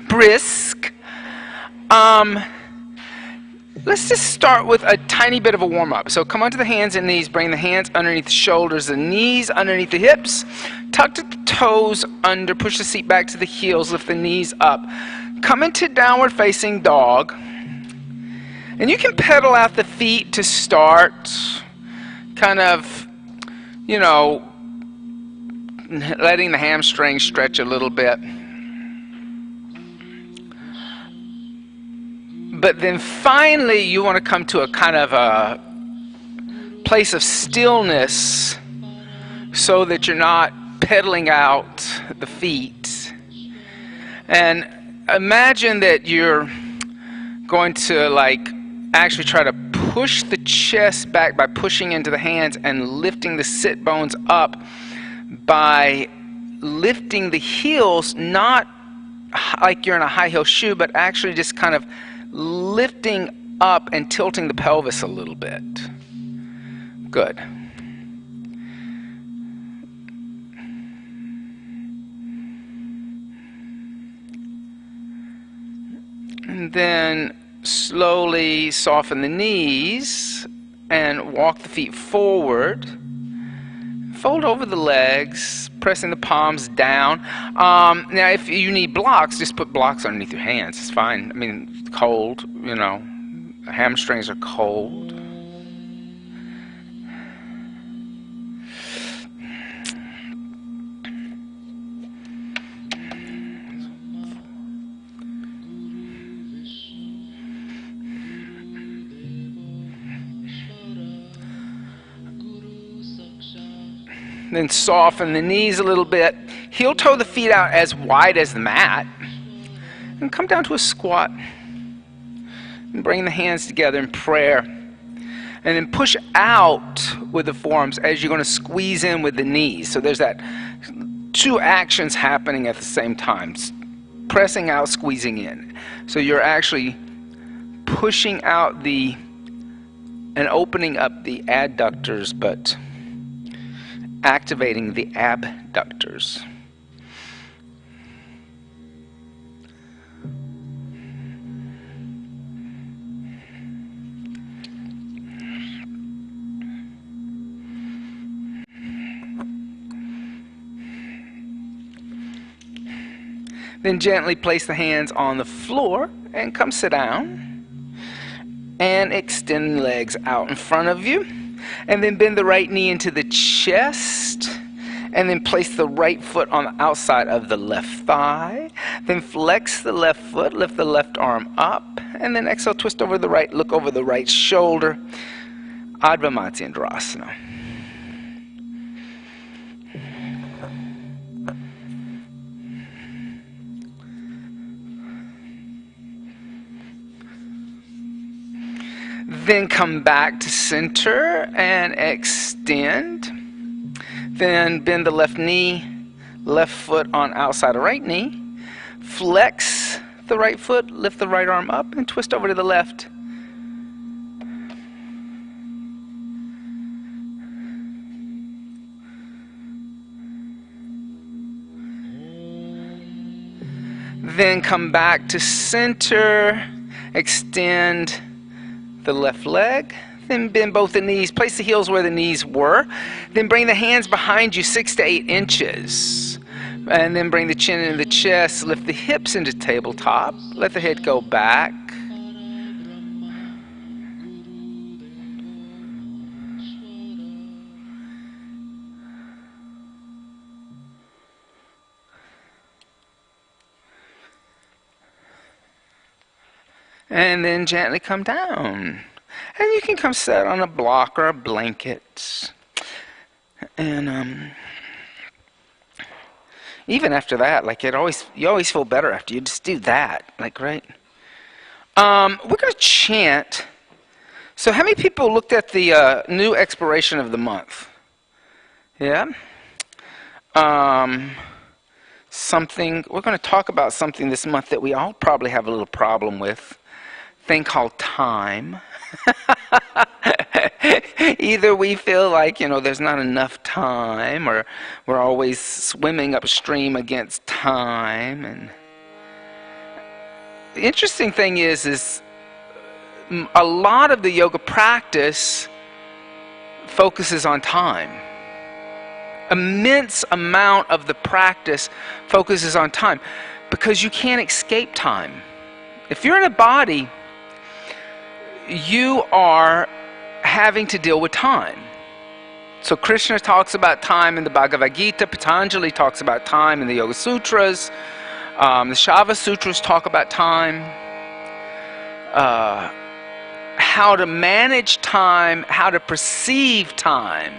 brisk. Let's just start with a tiny bit of a warm-up. So come onto the hands and knees. Bring the hands underneath the shoulders, the knees underneath the hips. Tuck the toes under. Push the seat back to the heels. Lift the knees up. Come into downward facing dog. And you can pedal out the feet to start. Kind of, letting the hamstrings stretch a little bit. But then finally you want to come to a kind of a place of stillness so that you're not pedaling out the feet. And imagine that you're going to actually try to push the chest back by pushing into the hands and lifting the sit bones up by lifting the heels, not like you're in a high heel shoe, but actually just kind of lifting up and tilting the pelvis a little bit. Good. And then slowly soften the knees and walk the feet forward. Fold over the legs, pressing the palms down. Now, if you need blocks, just put blocks underneath your hands. It's fine. I mean, it's cold, hamstrings are cold. Then soften the knees a little bit. Heel toe the feet out as wide as the mat. And come down to a squat. And bring the hands together in prayer. And then push out with the forearms as you're going to squeeze in with the knees. So there's that two actions happening at the same time. Pressing out, squeezing in. So you're actually pushing out and opening up the adductors, but activating the abductors. Then gently place the hands on the floor and come sit down. And extend the legs out in front of you. And then bend the right knee into the chest. And then place the right foot on the outside of the left thigh. Then flex the left foot, lift the left arm up. And then exhale, twist over the right, look over the right shoulder. Adva Matsyendrasana. Then come back to center and extend. Then bend the left knee, left foot on outside of right knee. Flex the right foot, lift the right arm up, and twist over to the left. Then come back to center, extend the left leg, then bend both the knees, place the heels where the knees were, then bring the hands behind you 6 to 8 inches, and then bring the chin into the chest, lift the hips into tabletop, let the head go back. And then gently come down. And you can come sit on a block or a blanket. And even after that, you always feel better after you just do that. Right? We're going to chant. So how many people looked at the new expiration of the month? Yeah? We're going to talk about something this month that we all probably have a little problem with. Thing called time. Either we feel like there's not enough time, or we're always swimming upstream against time, the interesting thing is a lot of the yoga practice focuses on time. Immense amount of the practice focuses on time because you can't escape time. If you're in a body, you are having to deal with time. So Krishna talks about time in the Bhagavad Gita. Patanjali talks about time in the Yoga Sutras. The Shava Sutras talk about time. How to manage time, how to perceive time.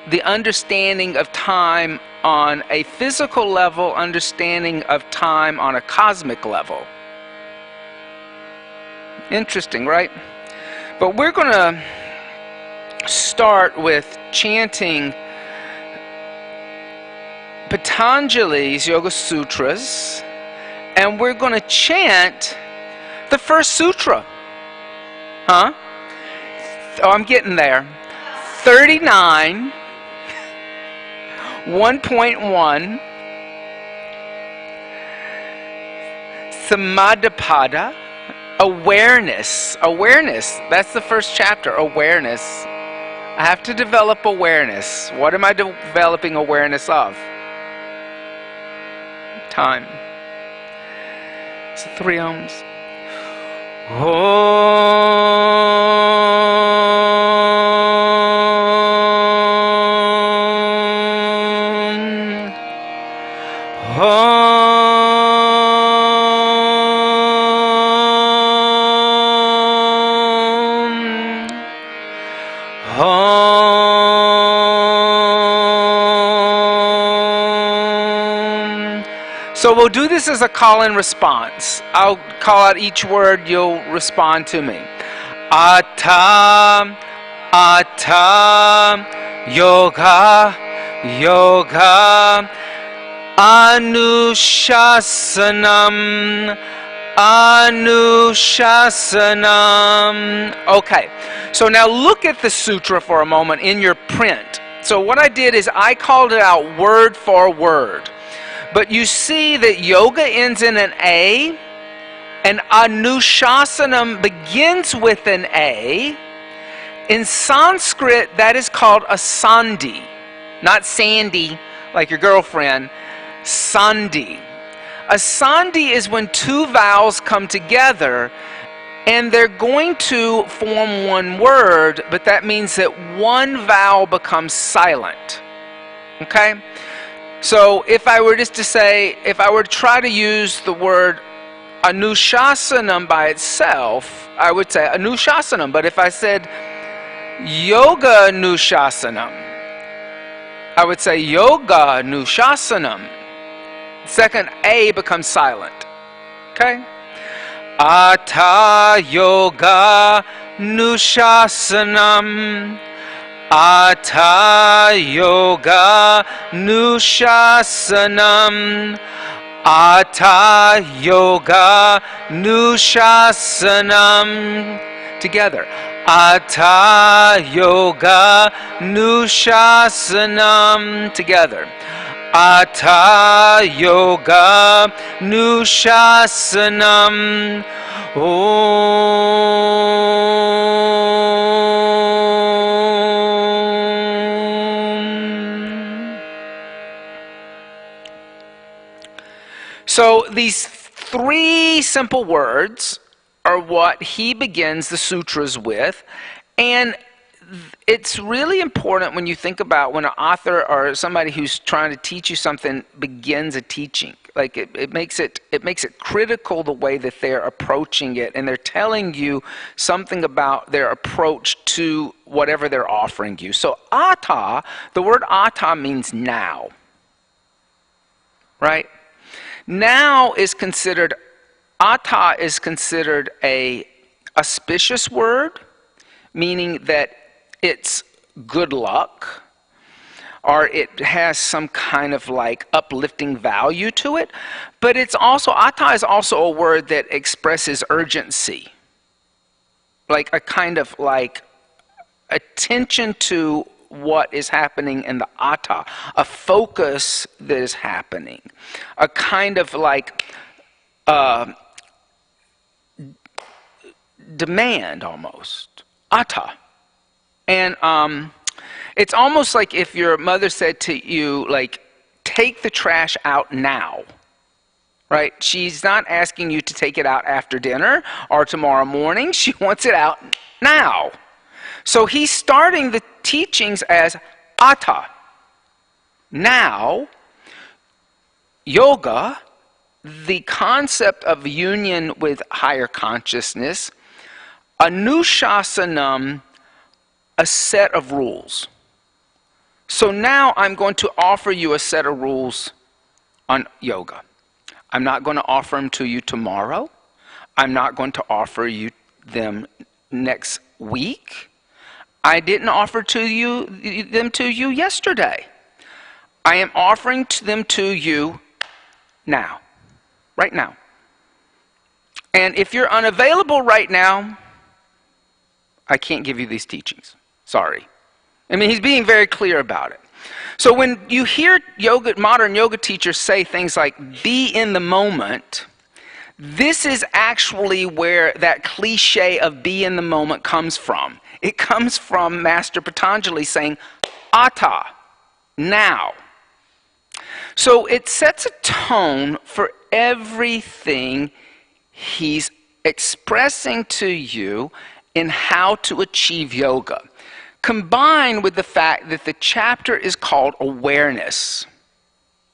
The understanding of time on a physical level, understanding of time on a cosmic level. Interesting, right? But we're going to start with chanting Patanjali's Yoga Sutras, and we're going to chant the first sutra. Huh? Oh, I'm getting there. 39, 1.1, Samadhipada, awareness. Awareness, that's the first chapter, awareness. I have to develop awareness. What am I developing awareness of? Time. So 3 ohms. So we'll do this as a call and response. I'll call out each word, you'll respond to me. Atha, Atha, Yoga, Yoga, Anushasanam, Anushasanam. Okay, so now look at the sutra for a moment in your print. So what I did is I called it out word for word. But you see that yoga ends in an A, and Anushasanam begins with an A. In Sanskrit, that is called a sandhi. Not Sandy, like your girlfriend. Sandhi. A sandhi is when 2 vowels come together, and they're going to form one word, but that means that one vowel becomes silent. Okay? So if I were just to say, if I were to try to use the word Anushasanam by itself, I would say Anushasanam. But if I said Yoga Anushasanam, I would say Yoga Anushasanam. Second A becomes silent. Okay? Atha Yoga Anushasanam. Atha Yoga Anushasanam. Atha Yoga Anushasanam. Together. Atha Yoga Anushasanam. Together. Atha Yoga Anushasanam. So these 3 simple words are what he begins the sutras with, and it's really important when you think about when an author or somebody who's trying to teach you something begins a teaching. Like it makes it critical the way that they're approaching it, and they're telling you something about their approach to whatever they're offering you. So atha, the word atha means now, right? Now is considered, atha is considered a auspicious word, meaning that it's good luck, or it has some kind of like uplifting value to it. But it's also, atha is also a word that expresses urgency, like a kind of like attention to what is happening in the atha, a focus that is happening, a kind of like uh, demand almost. Atta. And it's almost like if your mother said to you, like, take the trash out now. Right? She's not asking you to take it out after dinner or tomorrow morning. She wants it out now. So he's starting the teachings as atta. Now, yoga, the concept of union with higher consciousness, anushasanam, a set of rules. So now I'm going to offer you a set of rules on yoga. I'm not going to offer them to you tomorrow. I'm not going to offer you them next week. I didn't offer them to you yesterday. I am offering them to you now, right now. And if you're unavailable right now, I can't give you these teachings. Sorry. I mean, he's being very clear about it. So when you hear modern yoga teachers say things like, be in the moment, this is actually where that cliche of be in the moment comes from. It comes from Master Patanjali saying, atta, now. So it sets a tone for everything he's expressing to you in how to achieve yoga, combined with the fact that the chapter is called awareness,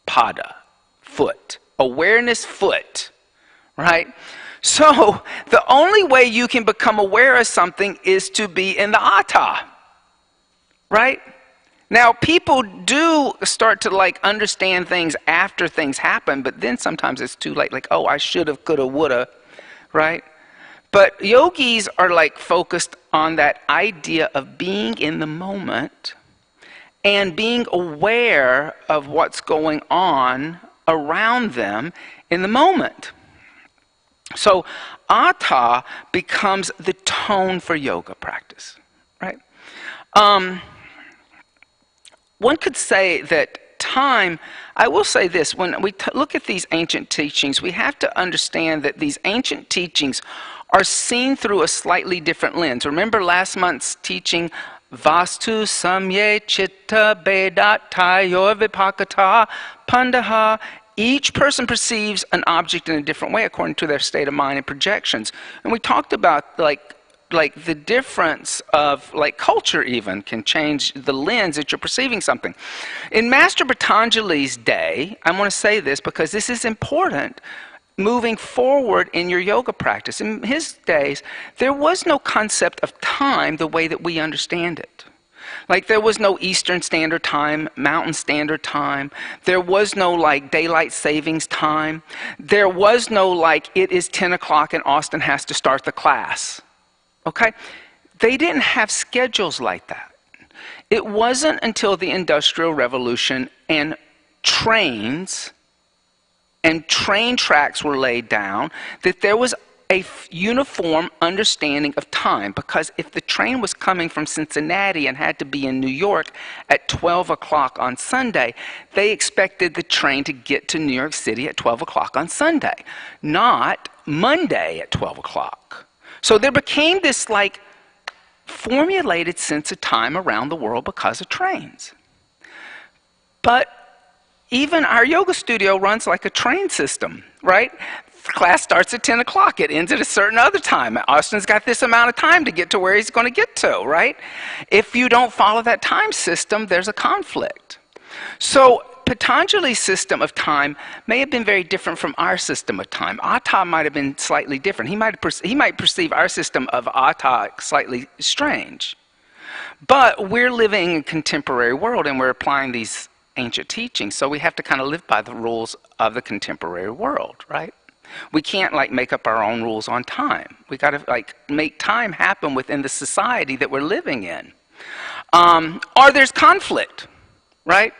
pada, foot, awareness foot, right? So the only way you can become aware of something is to be in the atta, right? Now, people do start to like understand things after things happen, but then sometimes it's too late, like, oh, I should have, could have, would have, right? But yogis are like focused on that idea of being in the moment and being aware of what's going on around them in the moment. So atta becomes the tone for yoga practice, right? One could say that time, I will say this, when we look at these ancient teachings, we have to understand that these ancient teachings are seen through a slightly different lens. Remember last month's teaching, Vastu Samye Chitta Bedat Tayor Vipakata Pandaha. Each person perceives an object in a different way according to their state of mind and projections. And we talked about like the difference of like culture even can change the lens that you're perceiving something. In Master Patanjali's day, I want to say this because this is important moving forward in your yoga practice. In his days, there was no concept of time the way that we understand it. Like there was no Eastern Standard Time, Mountain Standard Time. There was no like daylight savings time. There was no like it is 10 o'clock and Austin has to start the class. Okay? They didn't have schedules like that. It wasn't until the Industrial Revolution and trains and train tracks were laid down that there was a uniform understanding of time, because if the train was coming from Cincinnati and had to be in New York at 12 o'clock on Sunday, they expected the train to get to New York City at 12 o'clock on Sunday, not Monday at 12 o'clock. So there became this like formulated sense of time around the world because of trains. But even our yoga studio runs like a train system, right? Class starts at 10 o'clock. It ends at a certain other time. Austin's got this amount of time to get to where he's going to get to, right? If you don't follow that time system, there's a conflict. So Patanjali's system of time may have been very different from our system of time. Atta might have been slightly different. He might perceive our system of atta slightly strange. But we're living in a contemporary world and we're applying these ancient teachings, so we have to kind of live by the rules of the contemporary world, right? We can't like make up our own rules on time. We got to like make time happen within the society that we're living in. Or there's conflict, right?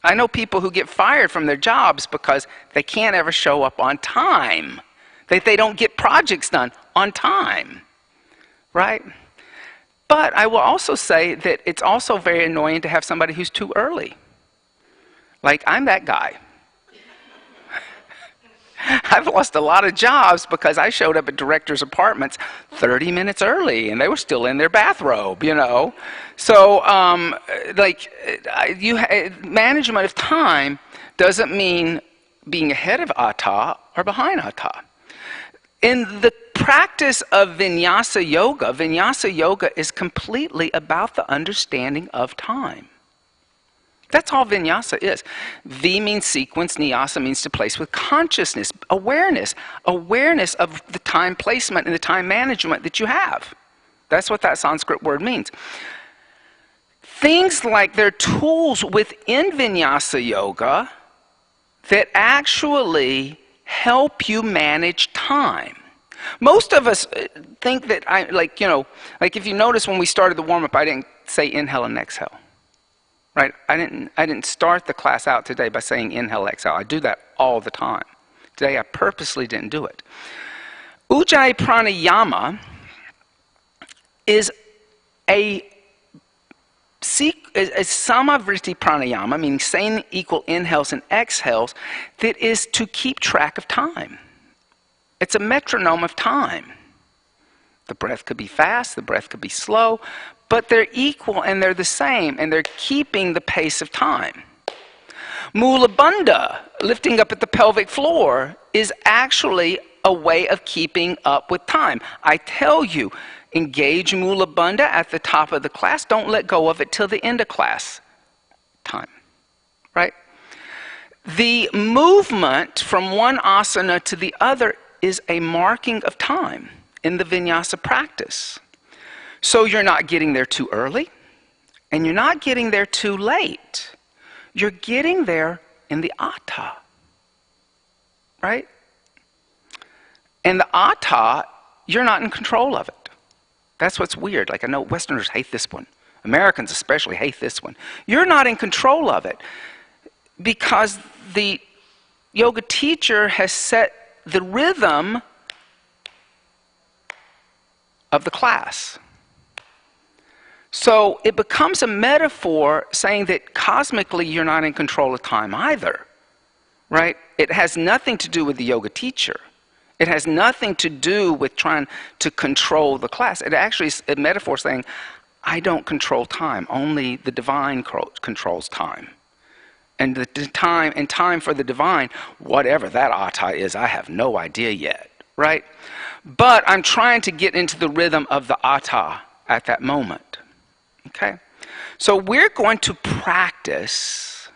I know people who get fired from their jobs because they can't ever show up on time. They don't get projects done on time, right? But I will also say that it's also very annoying to have somebody who's too early. Like, I'm that guy. I've lost a lot of jobs because I showed up at directors' apartments 30 minutes early and they were still in their bathrobe, you know. So, management of time doesn't mean being ahead of Atta or behind Atta. In the practice of Vinyasa Yoga is completely about the understanding of time. That's all Vinyasa is. V means sequence, Nyasa means to place with consciousness, awareness of the time placement and the time management that you have. That's what that Sanskrit word means. Things like there are tools within Vinyasa Yoga that actually help you manage time. Most of us think that, if you notice when we started the warm-up, I didn't say inhale and exhale. Right? I didn't start the class out today by saying inhale, exhale. I do that all the time. Today I purposely didn't do it. Ujjayi pranayama is a samavriti pranayama, meaning same equal inhales and exhales, that is to keep track of time. It's a metronome of time. The breath could be fast, the breath could be slow, but they're equal and they're the same, and they're keeping the pace of time. Mula Bandha, lifting up at the pelvic floor, is actually a way of keeping up with time. I tell you, engage Mula Bandha at the top of the class. Don't let go of it till the end of class time, right? The movement from one asana to the other is a marking of time in the vinyasa practice. So you're not getting there too early, and you're not getting there too late. You're getting there in the Atta, right? And the Atta, you're not in control of it. That's what's weird. Like, I know Westerners hate this one. Americans especially hate this one. You're not in control of it because the yoga teacher has set the rhythm of the class. So it becomes a metaphor saying that cosmically you're not in control of time either, right? It has nothing to do with the yoga teacher. It has nothing to do with trying to control the class. It actually is a metaphor saying, I don't control time. Only the divine controls time. And the time for the divine, whatever that Atta is, I have no idea yet, right? But I'm trying to get into the rhythm of the Atta at that moment. Okay? So we're going to practice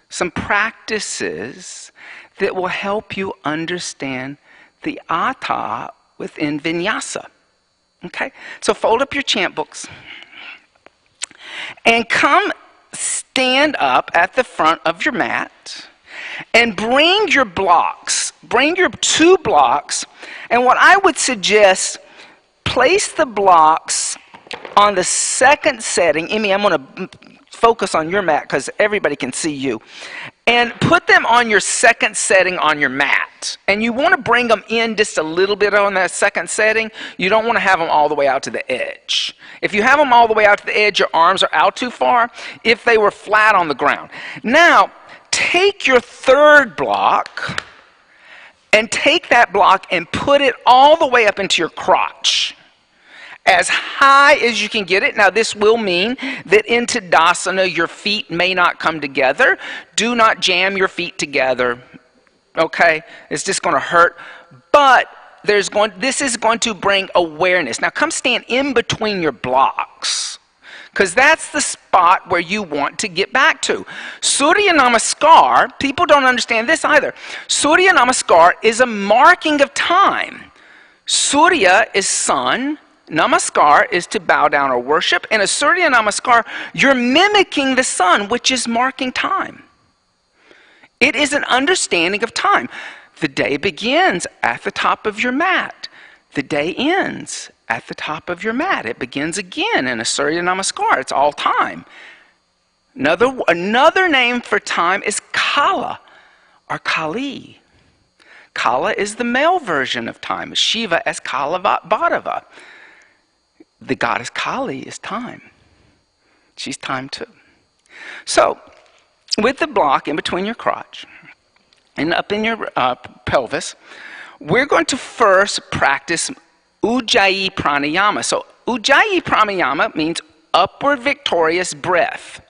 some practices that will help you understand the Atta within Vinyasa. Okay? So fold up your chant books and come stand up at the front of your mat and bring your blocks. Bring your 2 blocks. And what I would suggest, place the blocks on the second setting. Amy, I'm going to focus on your mat because everybody can see you. And put them on your second setting on your mat. And you want to bring them in just a little bit on that second setting. You don't want to have them all the way out to the edge. If you have them all the way out to the edge, your arms are out too far. If they were flat on the ground. Now, take your 3rd block and take that block and put it all the way up into your crotch. As high as you can get it. Now, this will mean that in Tadasana, your feet may not come together. Do not jam your feet together, okay? It's just going to hurt. But this is going to bring awareness. Now, come stand in between your blocks, because that's the spot where you want to get back to. Surya Namaskar, people don't understand this either. Surya Namaskar is a marking of time. Surya is sun. Namaskar is to bow down or worship. In a Surya Namaskar, you're mimicking the sun, which is marking time. It is an understanding of time. The day begins at the top of your mat. The day ends at the top of your mat. It begins again in a Surya Namaskar. It's all time. Another name for time is Kala or Kali. Kala is the male version of time. Shiva as Kala Bhairava. The goddess Kali is time. She's time too. So, with the block in between your crotch, and up in your pelvis, we're going to first practice Ujjayi Pranayama. So Ujjayi Pranayama means upward victorious breath.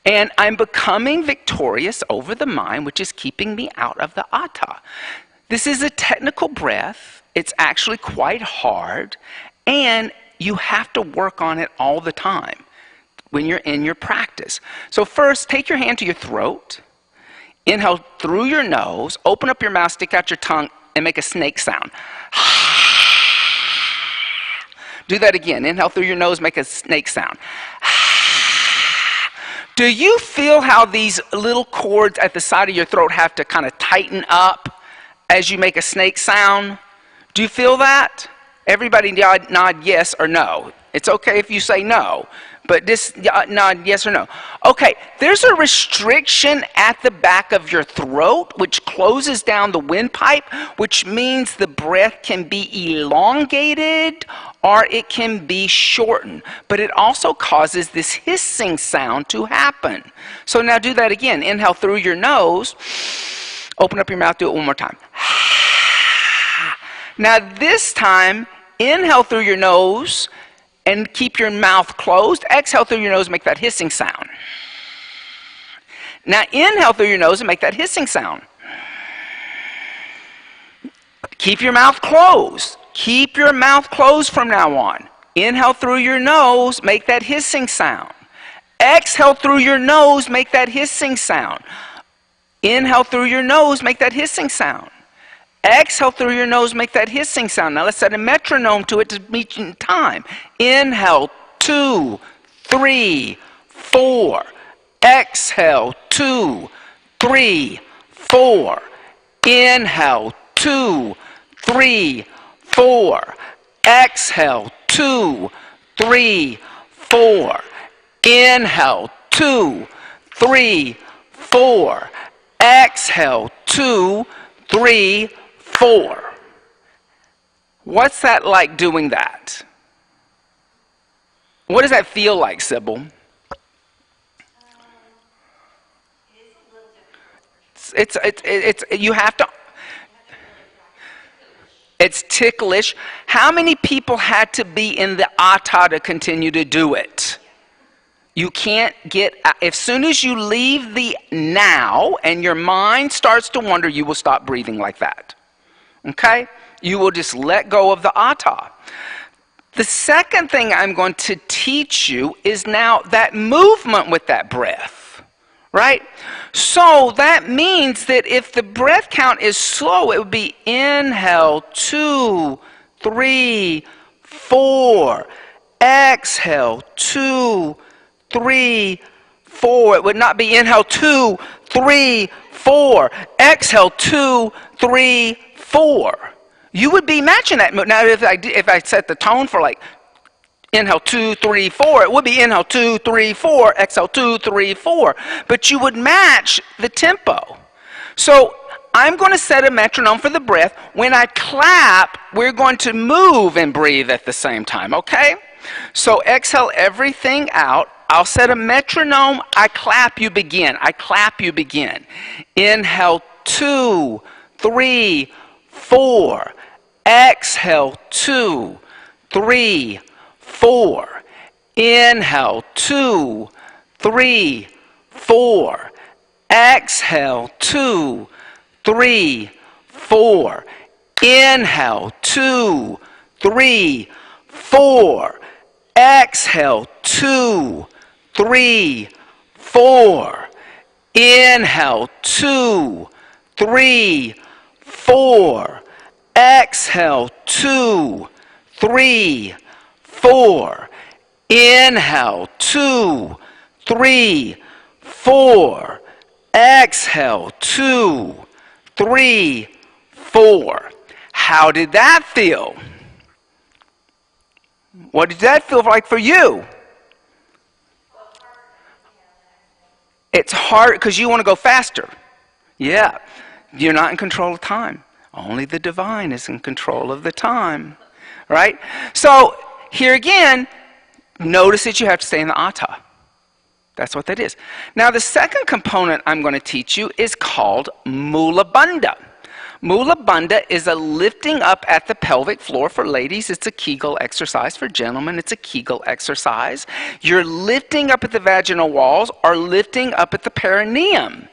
And I'm becoming victorious over the mind, which is keeping me out of the atta. This is a technical breath. It's actually quite hard. And you have to work on it all the time when you're in your practice. So first, take your hand to your throat. Inhale through your nose. Open up your mouth, stick out your tongue, and make a snake sound. Do that again. Inhale through your nose, make a snake sound. Do you feel how these little cords at the side of your throat have to kind of tighten up as you make a snake sound? Do you feel that? Everybody nod yes or no. It's okay if you say no, but just nod yes or no. Okay, there's a restriction at the back of your throat which closes down the windpipe, which means the breath can be elongated or it can be shortened. But it also causes this hissing sound to happen. So now do that again. Inhale through your nose. Open up your mouth. Do it one more time. Now this time, inhale through your nose and keep your mouth closed. Exhale through your nose, make that hissing sound. Now inhale through your nose and make that hissing sound. Keep your mouth closed. Keep your mouth closed from now on. Inhale through your nose, make that hissing sound. Exhale through your nose, make that hissing sound. Inhale through your nose, make that hissing sound. Exhale through your nose, make that hissing sound. Now let's set a metronome to it to meet in time. Inhale, 2, 3, 4. Exhale, 2, 3, 4. Inhale, 2, 3, 4. Exhale, 2, 3, 4. Inhale, 2, 3, 4. Exhale, 2, 3, 4. What's that like doing that? What does that feel like, Sybil? It's you have to. It's ticklish. How many people had to be in the atta to continue to do it? You can't get, as soon as you leave the now and your mind starts to wander, you will stop breathing like that. Okay? You will just let go of the atta. The second thing I'm going to teach you is now that movement with that breath. Right? So that means that if the breath count is slow, it would be inhale, 2, 3, 4. Exhale, 2, 3, 4. It would not be inhale 2, 3, 4. Exhale 2, 3, 4. You would be matching that. Now if I set the tone for like inhale 2, 3, 4, it would be inhale 2, 3, 4. Exhale 2, 3, 4. But you would match the tempo. So I'm going to set a metronome for the breath. When I clap, we're going to move and breathe at the same time. Okay? So exhale everything out. I'll set a metronome. I clap, you begin. I clap, you begin. Inhale 2, 3, 4. Exhale 2, 3, 4. Inhale 2, 3, 4. Exhale 2, 3, 4. Inhale 2, 3, 4. Exhale 2, 3, 4. Inhale 2, 3, 4. Exhale 2, 3, 4. Inhale 2, 3, 4. Exhale 2, 3, 4. How did that feel? What did that feel like for you? It's hard because you want to go faster. Yeah. You're not in control of time. Only the divine is in control of the time. Right? So, here again, notice that you have to stay in the atta. That's what that is. Now, the second component I'm going to teach you is called Mula Bandha. Mula Bandha is a lifting up at the pelvic floor. For ladies, it's a Kegel exercise. For gentlemen, it's a Kegel exercise. You're lifting up at the vaginal walls or lifting up at the perineum.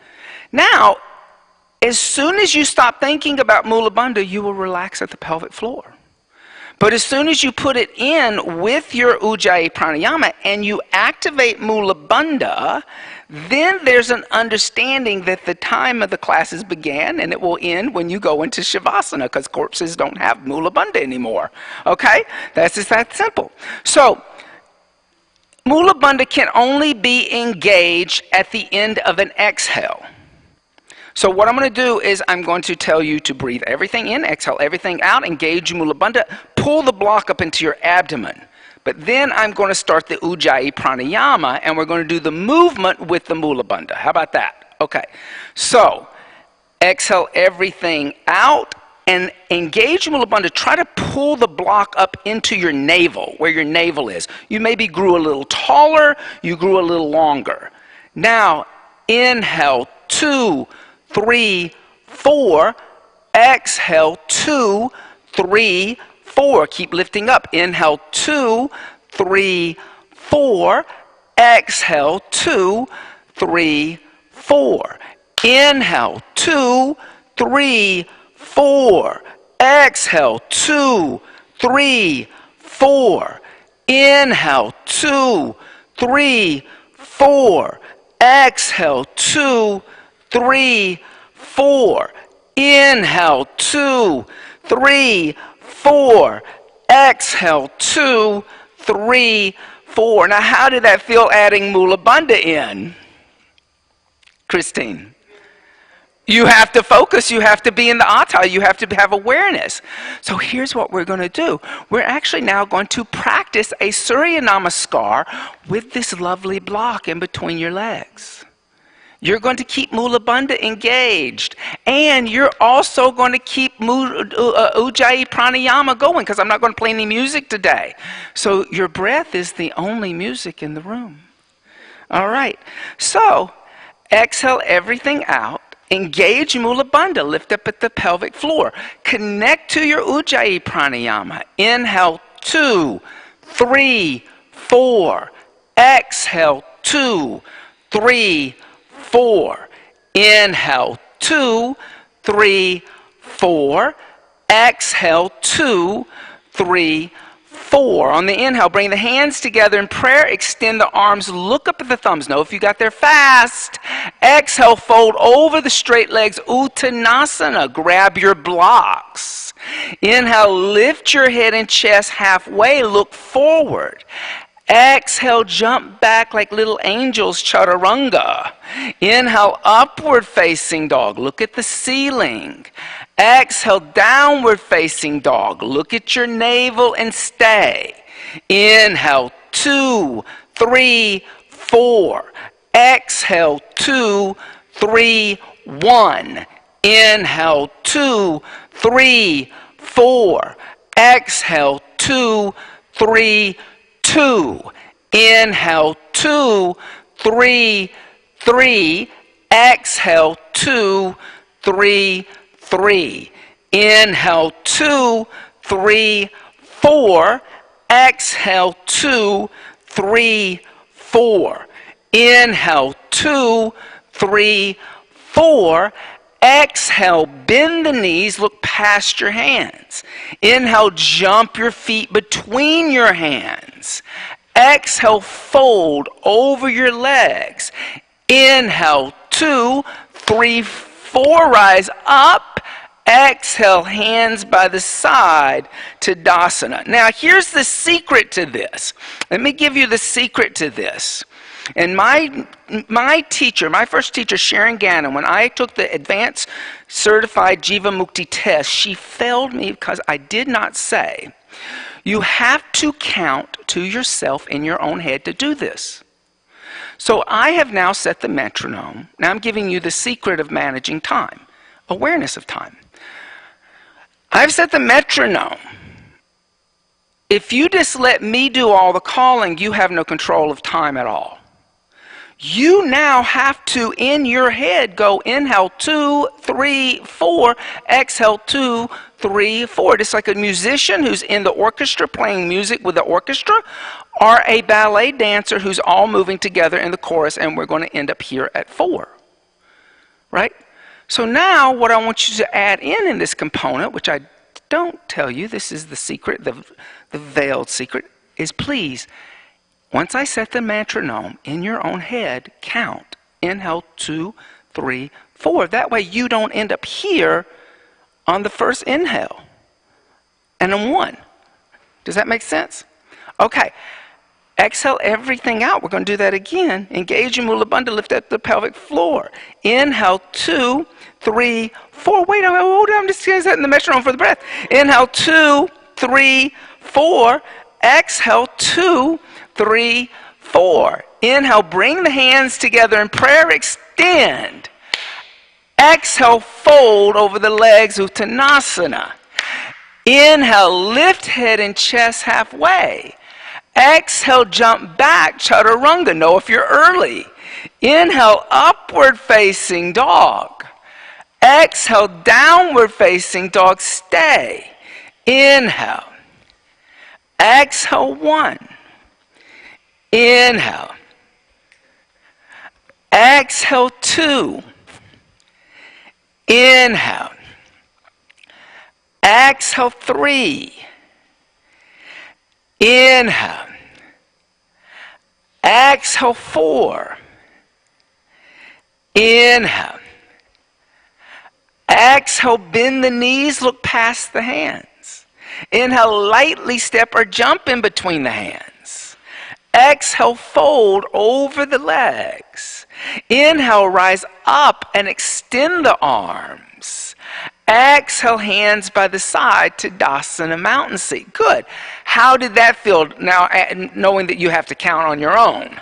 Now, as soon as you stop thinking about Mula Bandha, you will relax at the pelvic floor. But as soon as you put it in with your Ujjayi pranayama and you activate Mula Bandha, then there's an understanding that the time of the classes began and it will end when you go into Shavasana, because corpses don't have Mula Bandha anymore. Okay? That's just that simple. So, Mula Bandha can only be engaged at the end of an exhale. So what I'm going to do is I'm going to tell you to breathe everything in, exhale everything out, engage Mula Bandha, pull the block up into your abdomen. But then I'm going to start the Ujjayi pranayama, and we're going to do the movement with the Mula Bandha. How about that? Okay. So exhale everything out and engage Mula Bandha. Try to pull the block up into your navel, where your navel is. You maybe grew a little taller, you grew a little longer. Now inhale 2, 3, 4, exhale 2, 3, 4. Keep lifting up. Inhale 2, 3, 4, exhale 2, 3, 4. Inhale 2, 3, 4, exhale 2, 3, 4. Inhale 2, 3, 4, exhale 2, 3, 4. Inhale 2, 3, 4. Exhale 2, 3, 4. Now, how did that feel adding Mula Bandha in? Christine? You have to focus. You have to be in the Atta. You have to have awareness. So here's what we're going to do. We're actually now going to practice a Surya Namaskar with this lovely block in between your legs. You're going to keep Mula Bandha engaged. And you're also going to keep Ujjayi pranayama going, because I'm not going to play any music today. So your breath is the only music in the room. All right. So exhale everything out. Engage Mula Bandha. Lift up at the pelvic floor. Connect to your Ujjayi pranayama. Inhale 2, 3, 4. Exhale 2, 3, 4. Inhale 2, 3, 4. Exhale 2, 3, 4. On the inhale, bring the hands together in prayer. Extend the arms. Look up at the thumbs. Know if you got there fast. Exhale, fold over the straight legs. Uttanasana. Grab your blocks. Inhale, lift your head and chest halfway. Look forward. Exhale, jump back like little angels, chaturanga. Inhale, upward facing dog. Look at the ceiling. Exhale, downward facing dog. Look at your navel and stay. Inhale, 2, 3, 4. Exhale, 2, 3, 1. Inhale, 2, 3, 4. Exhale, 2, 3, 2. Inhale 2, 3, 3. Exhale 2, 3, 3. Inhale 2, 3, 4. Exhale 2, 3, 4. Inhale 2, 3, 4. Exhale, bend the knees, look past your hands. Inhale, jump your feet between your hands. Exhale, fold over your legs. Inhale, 2, 3, 4, rise up. Exhale, hands by the side, Tadasana. Now, here's the secret to this. Let me give you the secret to this. And my teacher, my first teacher, Sharon Gannon, when I took the advanced certified Jiva Mukti test, she failed me because I did not say, you have to count to yourself in your own head to do this. So I have now set the metronome. Now I'm giving you the secret of managing time, awareness of time. I've set the metronome. If you just let me do all the calling, you have no control of time at all. You now have to, in your head, go inhale 2, 3, 4, exhale 2, 3, 4. Just like a musician who's in the orchestra playing music with the orchestra, or a ballet dancer who's all moving together in the chorus, and we're going to end up here at 4. Right? So now what I want you to add in this component, which I don't tell you, this is the secret, the veiled secret, is please, once I set the metronome in your own head, count. Inhale 2, 3, 4. That way you don't end up here on the first inhale and then 1. Does that make sense? Okay. Exhale everything out. We're going to do that again. Engage in Mula Bandha. Lift up the pelvic floor. Inhale 2, 3, 4. Wait, hold on. I'm just setting the metronome for the breath. Inhale 2, 3, 4. Exhale 2, 3, 4. Inhale, bring the hands together in prayer, extend. Exhale, fold over the legs, Uttanasana. Inhale, lift head and chest halfway. Exhale, jump back, Chaturanga. Know if you're early. Inhale, upward facing dog. Exhale, downward facing dog, stay. Inhale. Exhale 1. Inhale. Exhale 2. Inhale. Exhale 3. Inhale. Exhale 4. Inhale. Exhale, bend the knees, look past the hands. Inhale, lightly step or jump in between the hands. Exhale, fold over the legs. Inhale, rise up and extend the arms. Exhale, hands by the side to Dasana mountain seat. Good. How did that feel now, knowing that you have to count on your own?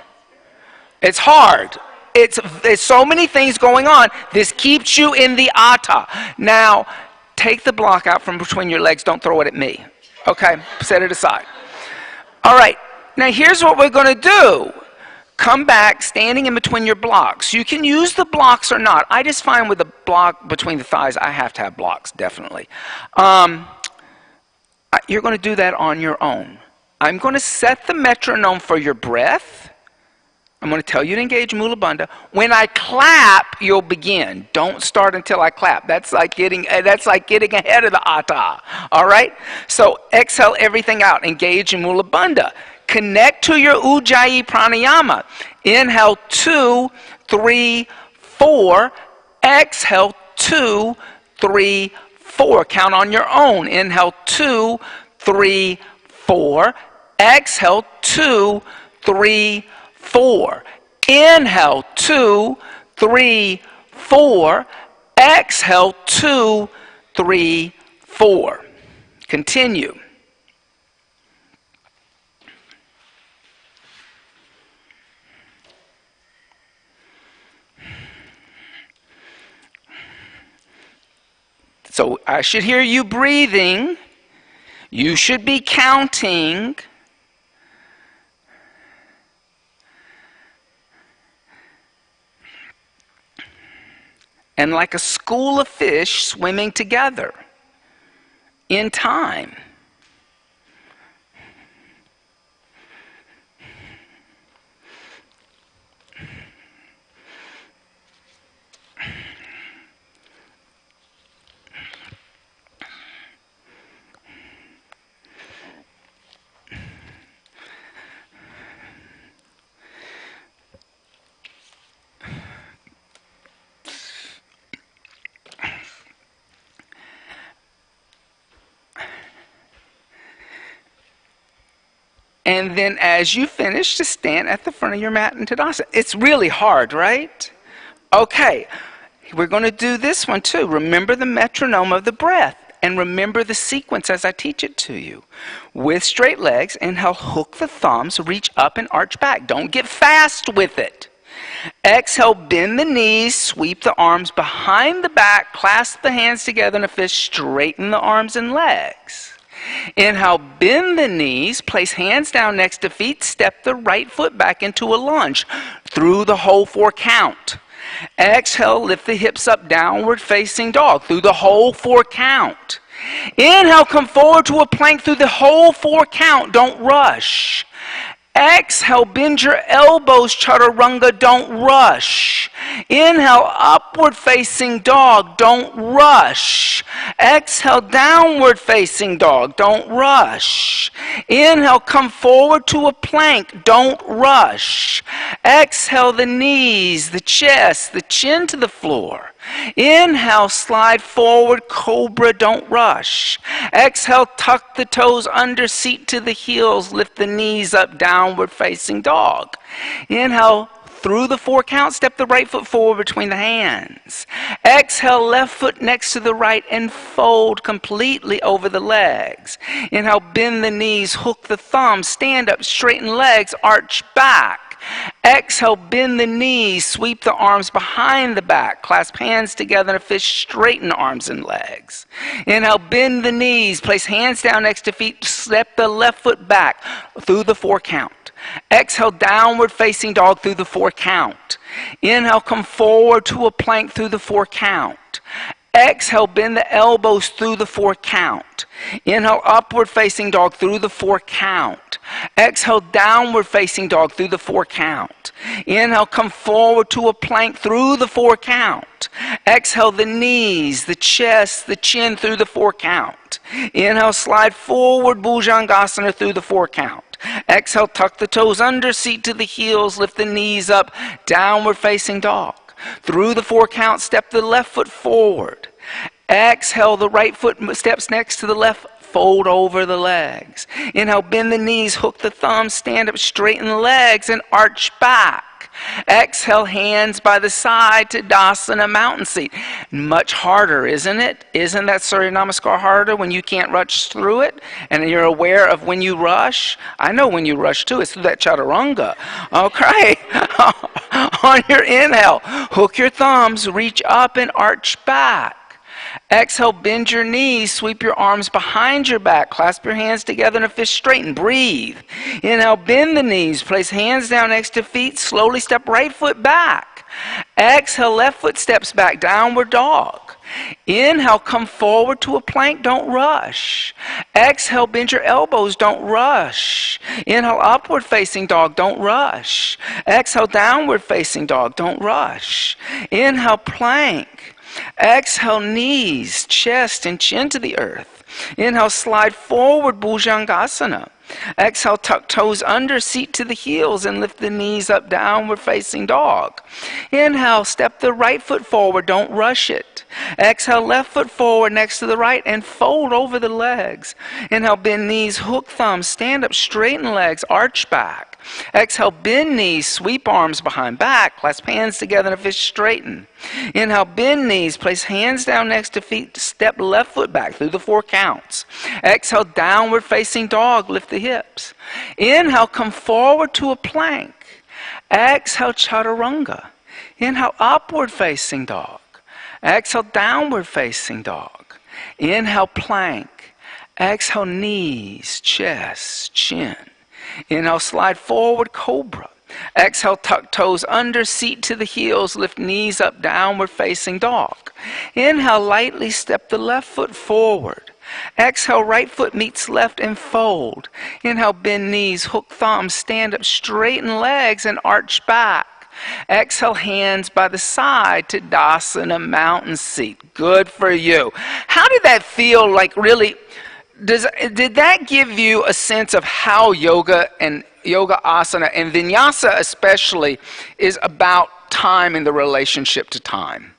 It's hard. There's so many things going on. This keeps you in the atta. Now, take the block out from between your legs. Don't throw it at me. Okay? Set it aside. All right. Now, here's what we're going to do. Come back, standing in between your blocks. You can use the blocks or not. I just find with the block between the thighs, I have to have blocks, definitely. You're going to do that on your own. I'm going to set the metronome for your breath. I'm going to tell you to engage Mula Bandha. When I clap, you'll begin. Don't start until I clap. That's like getting ahead of the atta. All right? So exhale everything out. Engage in Mula Bandha. Connect to your Ujjayi pranayama. Inhale 2, 3, 4. Exhale 2, 3, 4. Count on your own. Inhale 2, 3, 4. Exhale 2, 3, 4. Inhale 2, 3, 4. Exhale 2, 3, 4. Continue. So I should hear you breathing. You should be counting. And like a school of fish swimming together in time. And then as you finish, to stand at the front of your mat in Tadasana. It's really hard, right? Okay, we're going to do this one too. Remember the metronome of the breath. And remember the sequence as I teach it to you. With straight legs, inhale, hook the thumbs, reach up and arch back. Don't get fast with it. Exhale, bend the knees, sweep the arms behind the back, clasp the hands together in a fist, straighten the arms and legs. Inhale, bend the knees, place hands down next to feet, step the right foot back into a lunge through the whole 4 count. Exhale, lift the hips up, downward facing dog through the whole 4 count. Inhale, come forward to a plank through the whole 4 count. Don't rush. Exhale, bend your elbows, chaturanga, don't rush. Inhale, upward facing dog, don't rush. Exhale, downward facing dog, don't rush. Inhale, come forward to a plank, don't rush. Exhale, the knees, the chest, the chin to the floor. Inhale, slide forward, cobra, don't rush. Exhale, tuck the toes under, seat to the heels, lift the knees up, downward facing dog. Inhale, through the 4 count, step the right foot forward between the hands. Exhale, left foot next to the right and fold completely over the legs. Inhale, bend the knees, hook the thumbs, stand up, straighten legs, arch back. Exhale, bend the knees, sweep the arms behind the back, clasp hands together in a fist, straighten arms and legs. Inhale, bend the knees, place hands down next to feet, step the left foot back through the 4 count. Exhale, downward facing dog through the 4 count. Inhale, come forward to a plank through the 4 count. Exhale, bend the elbows through the 4 count. Inhale, upward facing dog through the 4 count. Exhale, downward facing dog through the 4 count. Inhale, come forward to a plank through the 4 count. Exhale, the knees, the chest, the chin through the 4 count. Inhale, slide forward, Bhujangasana through the 4 count. Exhale, tuck the toes under, seat to the heels, lift the knees up, downward facing dog. Through the 4 count, step the left foot forward. Exhale, the right foot steps next to the left, fold over the legs. Inhale, bend the knees, hook the thumbs, stand up, straighten the legs, and arch back. Exhale, hands by the side to Dasana, mountain seat. Much harder, isn't it? Isn't that Surya Namaskar harder when you can't rush through it and you're aware of when you rush? I know when you rush too. It's through that chaturanga. Okay. On your inhale, hook your thumbs, reach up and arch back. Exhale, bend your knees, sweep your arms behind your back, clasp your hands together in a fist, straighten, breathe. Inhale, bend the knees, place hands down next to feet, slowly step right foot back. Exhale, left foot steps back, downward dog. Inhale, come forward to a plank, don't rush. Exhale, bend your elbows, don't rush. Inhale, upward facing dog, don't rush. Exhale, downward facing dog, don't rush. Inhale, plank. Exhale, knees, chest, and chin to the earth. Inhale, slide forward, Bhujangasana. Exhale, tuck toes under, seat to the heels, and lift the knees up, downward facing dog. Inhale, step the right foot forward, don't rush it. Exhale, left foot forward next to the right, and fold over the legs. Inhale, bend knees, hook thumbs, stand up, straighten legs, arch back. Exhale, bend knees, sweep arms behind back, clasp hands together in a fist, straighten. Inhale, bend knees, place hands down next to feet, step left foot back through the 4 counts. Exhale, downward facing dog, lift the hips. Inhale, come forward to a plank. Exhale, chaturanga. Inhale, upward facing dog. Exhale, downward facing dog. Inhale, plank. Exhale, knees, chest, chin. Inhale, slide forward, cobra. Exhale, tuck toes under, seat to the heels, lift knees up, downward facing dog. Inhale, lightly step the left foot forward. Exhale, right foot meets left and fold. Inhale, bend knees, hook thumbs, stand up, straighten legs, and arch back. Exhale, hands by the side to Dasana, mountain seat. Good for you. How did that feel like really? Did that give you a sense of how yoga and yoga asana and vinyasa especially is about time and the relationship to time?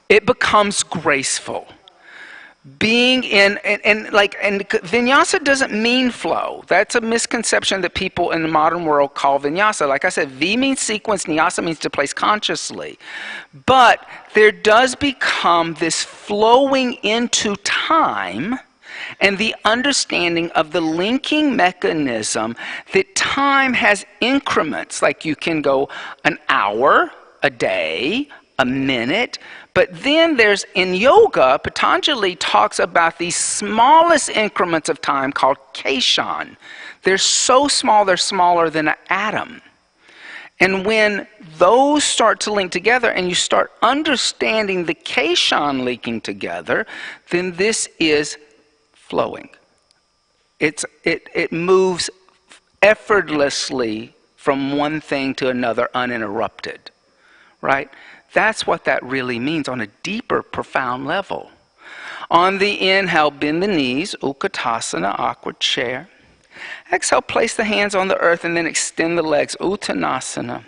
It becomes graceful. Being in, and vinyasa doesn't mean flow. That's a misconception that people in the modern world call vinyasa. Like I said, V means sequence, nyasa means to place consciously. But there does become this flowing into time and the understanding of the linking mechanism that time has increments. Like you can go an hour, a day, a minute, But then there's, in yoga, Patanjali talks about these smallest increments of time called keshan. They're so small, they're smaller than an atom. And when those start to link together and you start understanding the keshan linking together, then this is flowing. It moves effortlessly from one thing to another uninterrupted, right? That's what that really means on a deeper, profound level. On the inhale, bend the knees, Utkatasana, awkward chair. Exhale, place the hands on the earth and then extend the legs, Uttanasana.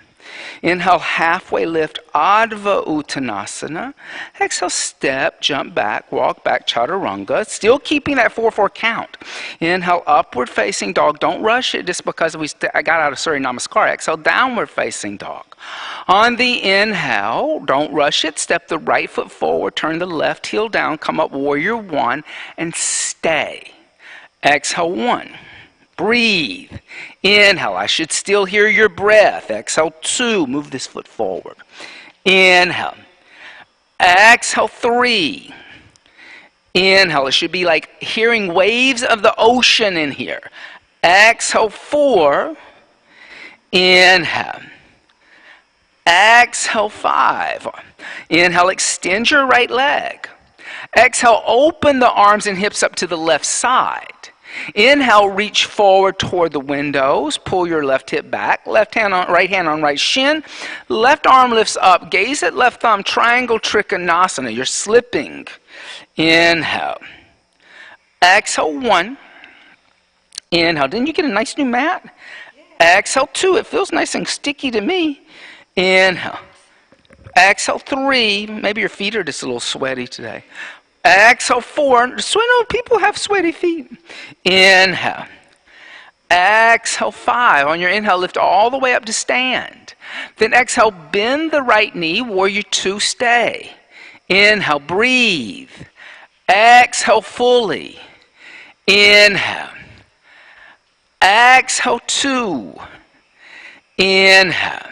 Inhale, halfway lift, Adva Uttanasana. Exhale, step, jump back, walk back, Chaturanga. Still keeping that 4-4 count. Inhale, upward facing dog. Don't rush it just because I got out of Surya Namaskar. Exhale, downward facing dog. On the inhale, don't rush it. Step the right foot forward, turn the left heel down, come up warrior one, and stay. Exhale, one. Breathe. Inhale. I should still hear your breath. Exhale, two. Move this foot forward. Inhale. Exhale, three. Inhale. It should be like hearing waves of the ocean in here. Exhale, four. Inhale. Exhale, five. Inhale, extend your right leg. Exhale, open the arms and hips up to the left side. Inhale, reach forward toward the windows. Pull your left hip back. Right hand on right shin. Left arm lifts up. Gaze at left thumb. Triangle Trikonasana. You're slipping. Inhale. Exhale, one. Inhale. Didn't you get a nice new mat? Yeah. Exhale, two. It feels nice and sticky to me. Inhale. Exhale, three. Maybe your feet are just a little sweaty today. Exhale, four. People have sweaty feet. Inhale. Exhale, five. On your inhale, lift all the way up to stand. Then exhale, bend the right knee, warrior two, stay. Inhale, breathe. Exhale, fully. Inhale. Exhale, two. Inhale.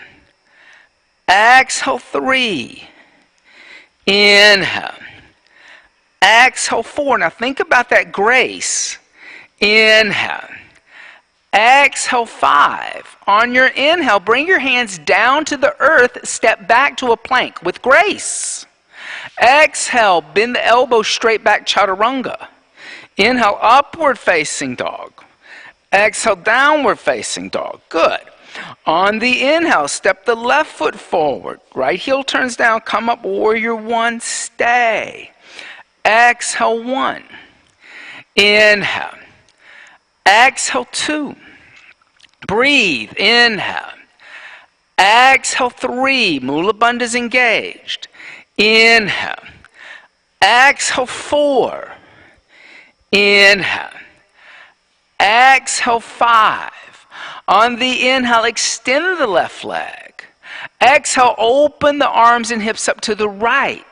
Exhale, three. Inhale. Exhale, four. Now think about that grace. Inhale. Exhale, five. On your inhale, bring your hands down to the earth. Step back to a plank with grace. Exhale, bend the elbows straight back, Chaturanga. Inhale, upward facing dog. Exhale, downward facing dog. Good. On the inhale, step the left foot forward. Right heel turns down, come up, warrior one, stay. Exhale, one. Inhale. Exhale, two. Breathe. Inhale. Exhale, three. Mula bandha's engaged. Inhale. Exhale, four. Inhale. Exhale, five. On the inhale, extend the left leg. Exhale, open the arms and hips up to the right.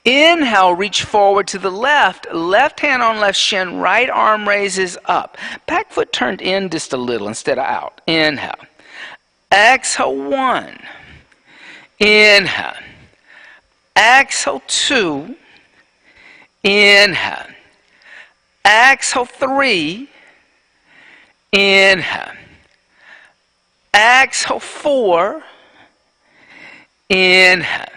Inhale, reach forward to the left. Left hand on left shin, right arm raises up. Back foot turned in just a little instead of out. Inhale. Exhale, one. Inhale. Exhale, two. Inhale. Exhale, three. Inhale. Exhale, four. Inhale.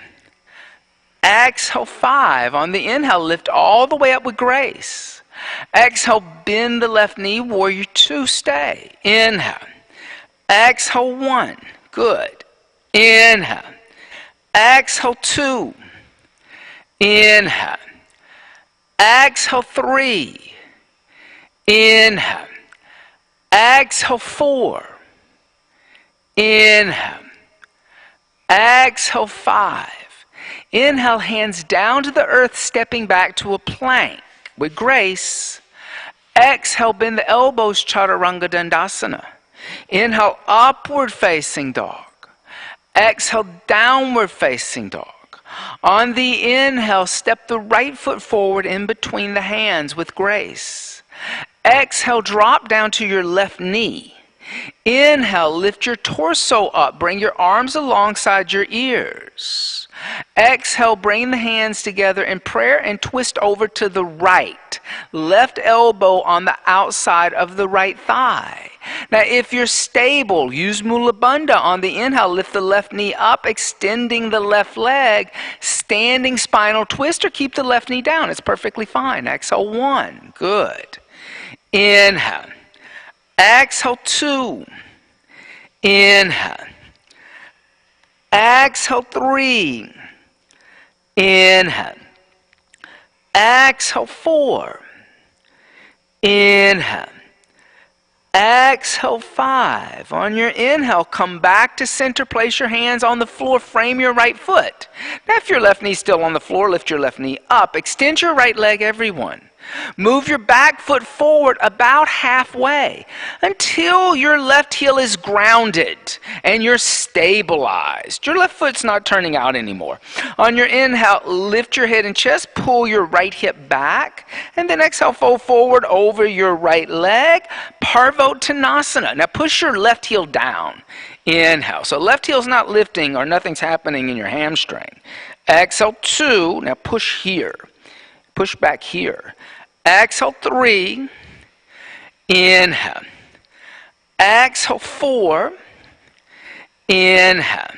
Exhale, five. On the inhale, lift all the way up with grace. Exhale, bend the left knee, warrior two, stay. Inhale. Exhale, one. Good. Inhale. Exhale, two. Inhale. Exhale, three. Inhale. Exhale, four. Inhale. Exhale, five. Inhale, hands down to the earth, stepping back to a plank with grace. Exhale, bend the elbows, Chaturanga Dandasana. Inhale, upward facing dog. Exhale, downward facing dog. On the inhale, step the right foot forward in between the hands with grace. Exhale, drop down to your left knee. Inhale, lift your torso up. Bring your arms alongside your ears. Exhale, bring the hands together in prayer and twist over to the right. Left elbow on the outside of the right thigh. Now, if you're stable, use Mula Bandha on the inhale. Lift the left knee up, extending the left leg. Standing spinal twist, or keep the left knee down. It's perfectly fine. Exhale, 1. Good. Inhale. Exhale, 2. Inhale. Exhale, 3. Inhale. Exhale, 4. Inhale. Exhale, 5. On your inhale, come back to center. Place your hands on the floor. Frame your right foot. Now, if your left knee's still on the floor, lift your left knee up. Extend your right leg, everyone. Move your back foot forward about halfway until your left heel is grounded and you're stabilized. Your left foot's not turning out anymore. On your inhale, lift your head and chest, pull your right hip back, and then exhale, fold forward over your right leg, Parvottanasana. Now push your left heel down. Inhale. So left heel's not lifting or nothing's happening in your hamstring. Exhale, 2. Now push here. Push back here. Exhale, 3. Inhale. Exhale, 4. Inhale.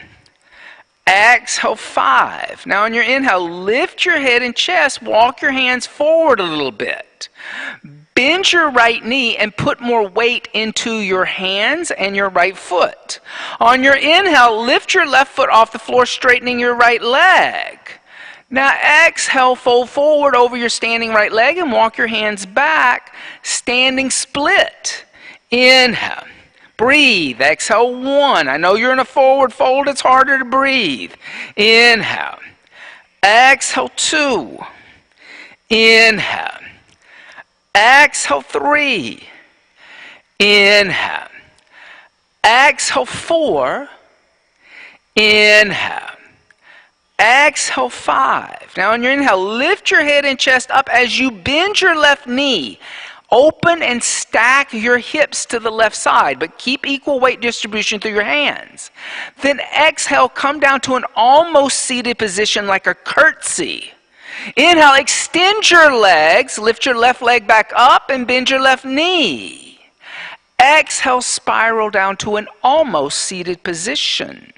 Exhale, 5. Now on your inhale, lift your head and chest. Walk your hands forward a little bit. Bend your right knee and put more weight into your hands and your right foot. On your inhale, lift your left foot off the floor, straightening your right leg. Now exhale, fold forward over your standing right leg and walk your hands back, standing split. Inhale. Breathe. Exhale, 1. I know you're in a forward fold. It's harder to breathe. Inhale. Exhale, 2. Inhale. Exhale, 3. Inhale. Exhale, 4. Inhale. Exhale, 5. Now on your inhale, lift your head and chest up as you bend your left knee. Open and stack your hips to the left side, but keep equal weight distribution through your hands. Then exhale, come down to an almost seated position like a curtsy. Inhale, extend your legs, lift your left leg back up and bend your left knee. Exhale, spiral down to an almost seated position.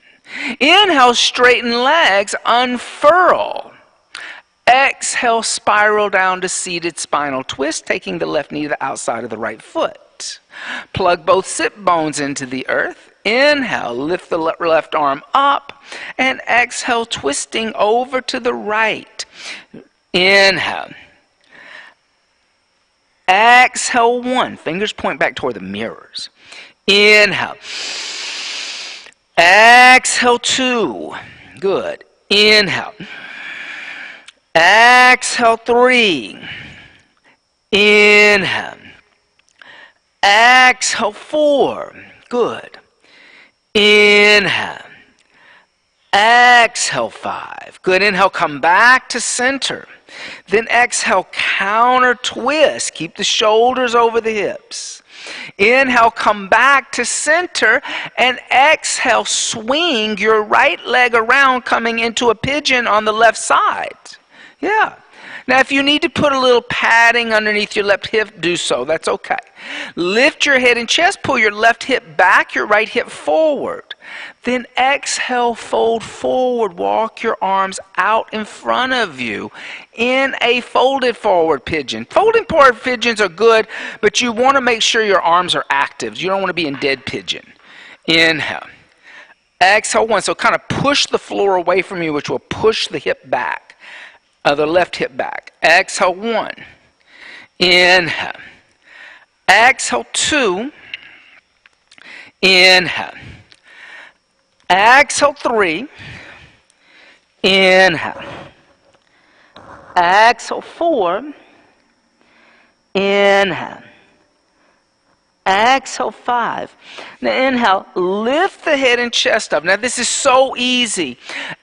Inhale, straighten legs, unfurl. Exhale, spiral down to seated spinal twist, taking the left knee to the outside of the right foot. Plug both sit bones into the earth. Inhale, lift the left arm up, and exhale, twisting over to the right. Inhale. Exhale, 1. Fingers point back toward the mirrors. Inhale. Exhale, 2. Good. Inhale. Exhale, 3. Inhale. Exhale, 4. Good. Inhale. Exhale, 5. Good. Inhale, come back to center. Then exhale, counter twist. Keep the shoulders over the hips. Inhale, come back to center, and exhale, swing your right leg around, coming into a pigeon on the left side. Yeah. Now, if you need to put a little padding underneath your left hip, do so. That's okay. Lift your head and chest, pull your left hip back, your right hip forward. Then exhale, fold forward, walk your arms out in front of you in a folded forward pigeon. Folded forward pigeons are good, but you want to make sure your arms are active. You don't want to be in dead pigeon. Inhale. Exhale, 1. So kind of push the floor away from you, which will push the hip back. The left hip back. Exhale, 1. Inhale. Exhale, 2. Inhale. Exhale, 3. Inhale. Exhale, 4. Inhale. Exhale, 5. Now inhale, lift the head and chest up. Now this is so easy.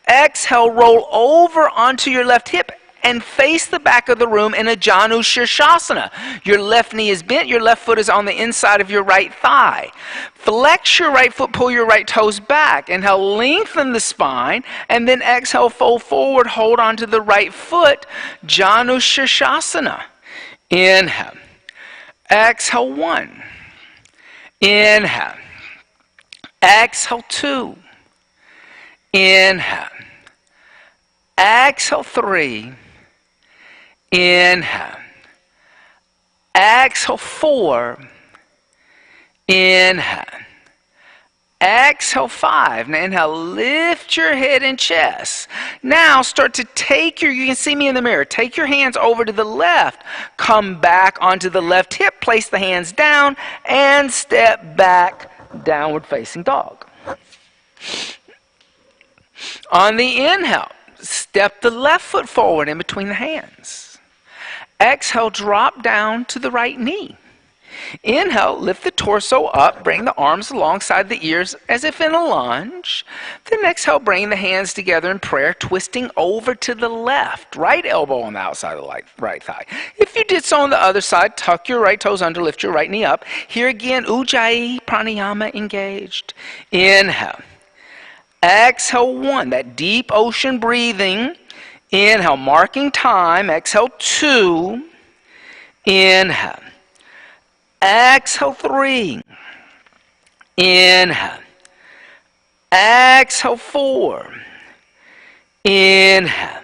Exhale, roll over onto your left hip and face the back of the room in a Janu Shirshasana. Your left knee is bent, your left foot is on the inside of your right thigh. Flex your right foot, pull your right toes back. Inhale, lengthen the spine, and then exhale, fold forward, hold on to the right foot, Janu Shirshasana. Inhale. Exhale, 1. Inhale. Exhale, 2. Inhale. Exhale, 3. Inhale. Exhale, 4. Inhale. Exhale, 5. Now inhale, lift your head and chest. Now start to take you can see me in the mirror, take your hands over to the left, come back onto the left hip, place the hands down, and step back, downward facing dog. On the inhale, step the left foot forward in between the hands. Exhale, drop down to the right knee. Inhale, lift the torso up, bring the arms alongside the ears as if in a lunge. Then exhale, bring the hands together in prayer, twisting over to the left. Right elbow on the outside of the right thigh. If you did so on the other side, tuck your right toes under, lift your right knee up. Here again, Ujjayi Pranayama engaged. Inhale. Exhale, 1, that deep ocean breathing. Inhale, marking time. Exhale, 2. Inhale. Exhale, 3. Inhale. Exhale, 4. Inhale.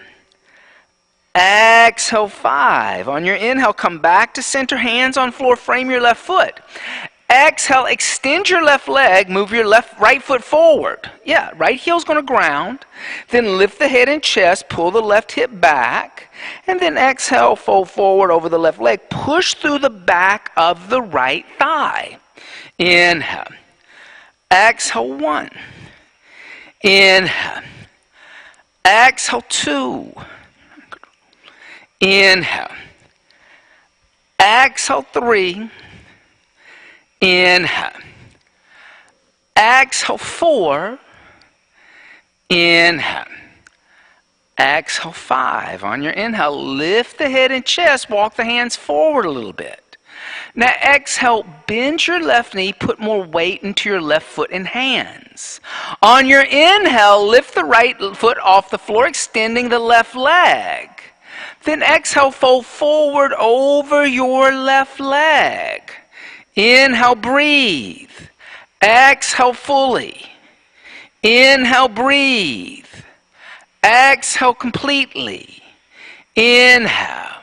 Exhale, 5. On your inhale, come back to center, hands on floor, frame your left foot. Exhale, extend your left leg, move your right foot forward. Yeah, right heel's going to ground. Then lift the head and chest, pull the left hip back. And then exhale, fold forward over the left leg. Push through the back of the right thigh. Inhale. Exhale, 1. Inhale. Exhale, 2. Inhale. Exhale, 3. Inhale. Exhale, 4. Inhale. Exhale, 5. On your inhale, lift the head and chest, walk the hands forward a little bit. Now exhale, bend your left knee, put more weight into your left foot and hands. On your inhale, lift the right foot off the floor, extending the left leg. Then exhale, fold forward over your left leg. Inhale, breathe. Exhale fully. Inhale, breathe. Exhale completely. Inhale.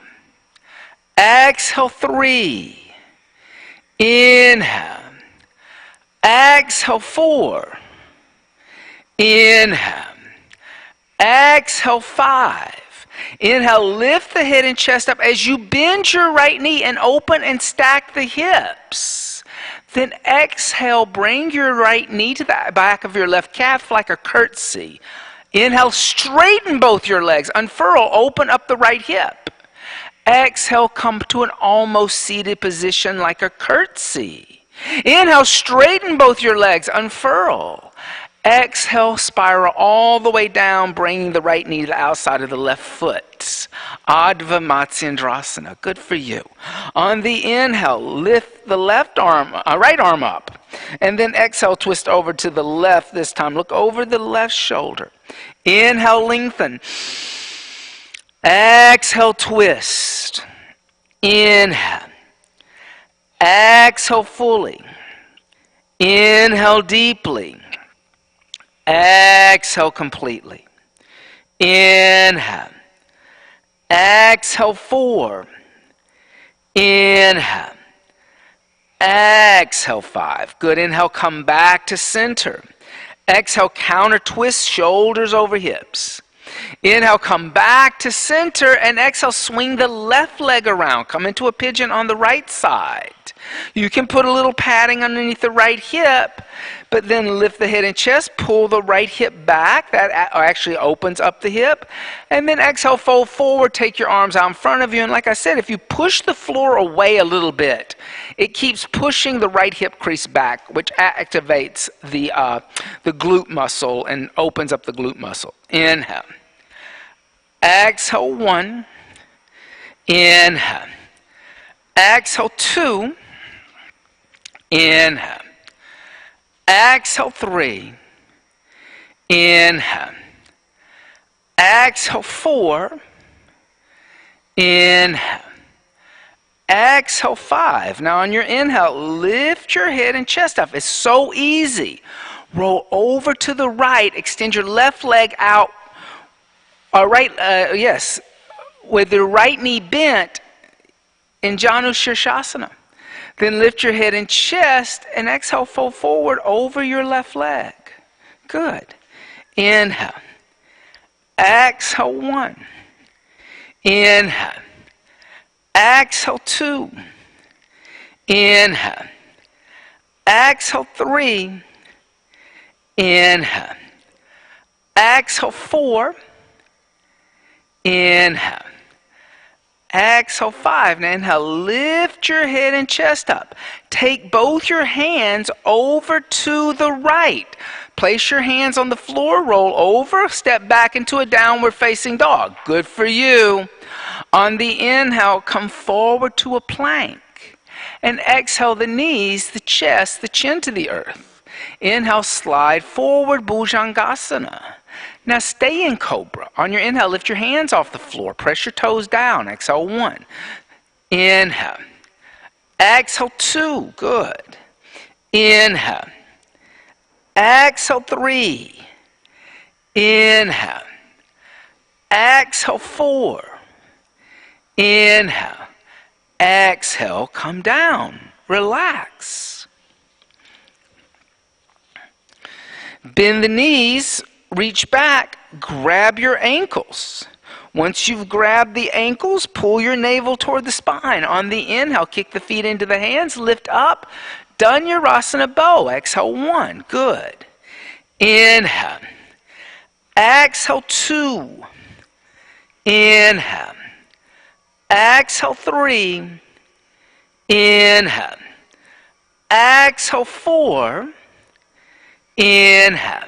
Exhale, 3. Inhale. Exhale, 4. Inhale. Exhale, 5. Inhale, lift the head and chest up as you bend your right knee and open and stack the hips. Then exhale, bring your right knee to the back of your left calf like a curtsy. Inhale, straighten both your legs, unfurl, open up the right hip. Exhale, come to an almost seated position like a curtsy. Inhale, straighten both your legs, unfurl. Exhale, spiral all the way down, bringing the right knee to the outside of the left foot. Adva Matsyendrasana. Good for you. On the inhale, lift the right arm up. And then exhale, twist over to the left this time. Look over the left shoulder. Inhale, lengthen. Exhale, twist. Inhale. Exhale fully. Inhale deeply. Exhale completely. Inhale. Exhale, 4. Inhale. Exhale, 5. Good. Inhale, come back to center. Exhale, counter twist, shoulders over hips. Inhale, come back to center, and exhale, swing the left leg around. Come into a pigeon on the right side. You can put a little padding underneath the right hip, but then lift the head and chest, pull the right hip back. That actually opens up the hip. And then exhale, fold forward, take your arms out in front of you. And like I said, if you push the floor away a little bit, it keeps pushing the right hip crease back, which activates the glute muscle and opens up the glute muscle. Inhale. Exhale 1. Inhale. Exhale 2. Inhale. Exhale 3. Inhale. Exhale 4. Inhale. Exhale 5. Now on your inhale, lift your head and chest up. It's so easy. Roll over to the right. Extend your left leg out. Yes, with the right knee bent in Janu Shirshasana. Then lift your head and chest and exhale, fold forward over your left leg. Good. Inhale. Exhale 1. Inhale. Exhale 2. Inhale. Exhale 3. Inhale. Exhale 4. Inhale. Exhale 5. Now inhale, lift your head and chest up. Take both your hands over to the right. Place your hands on the floor, roll over, step back into a downward facing dog. Good for you. On the inhale, come forward to a plank. And exhale the knees, the chest, the chin to the earth. Inhale, slide forward, Bhujangasana. Now stay in Cobra. On your inhale, lift your hands off the floor. Press your toes down. Exhale 1. Inhale. Exhale 2. Good. Inhale. Exhale 3. Inhale. Exhale 4. Inhale. Exhale. Come down. Relax. Bend the knees. Reach back, grab your ankles. Once you've grabbed the ankles, pull your navel toward the spine. On the inhale, kick the feet into the hands, lift up, Dhanurasana bow. Exhale 1, good. Inhale. Exhale 2. Inhale. Exhale 3. Inhale. Exhale 4. Inhale.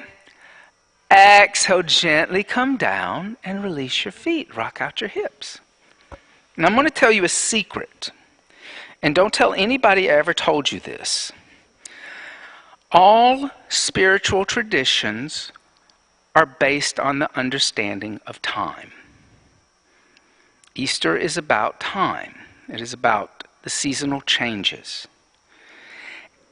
Exhale, gently come down and release your feet. Rock out your hips. And I'm going to tell you a secret. And don't tell anybody I ever told you this. All spiritual traditions are based on the understanding of time. Easter is about time. It is about the seasonal changes.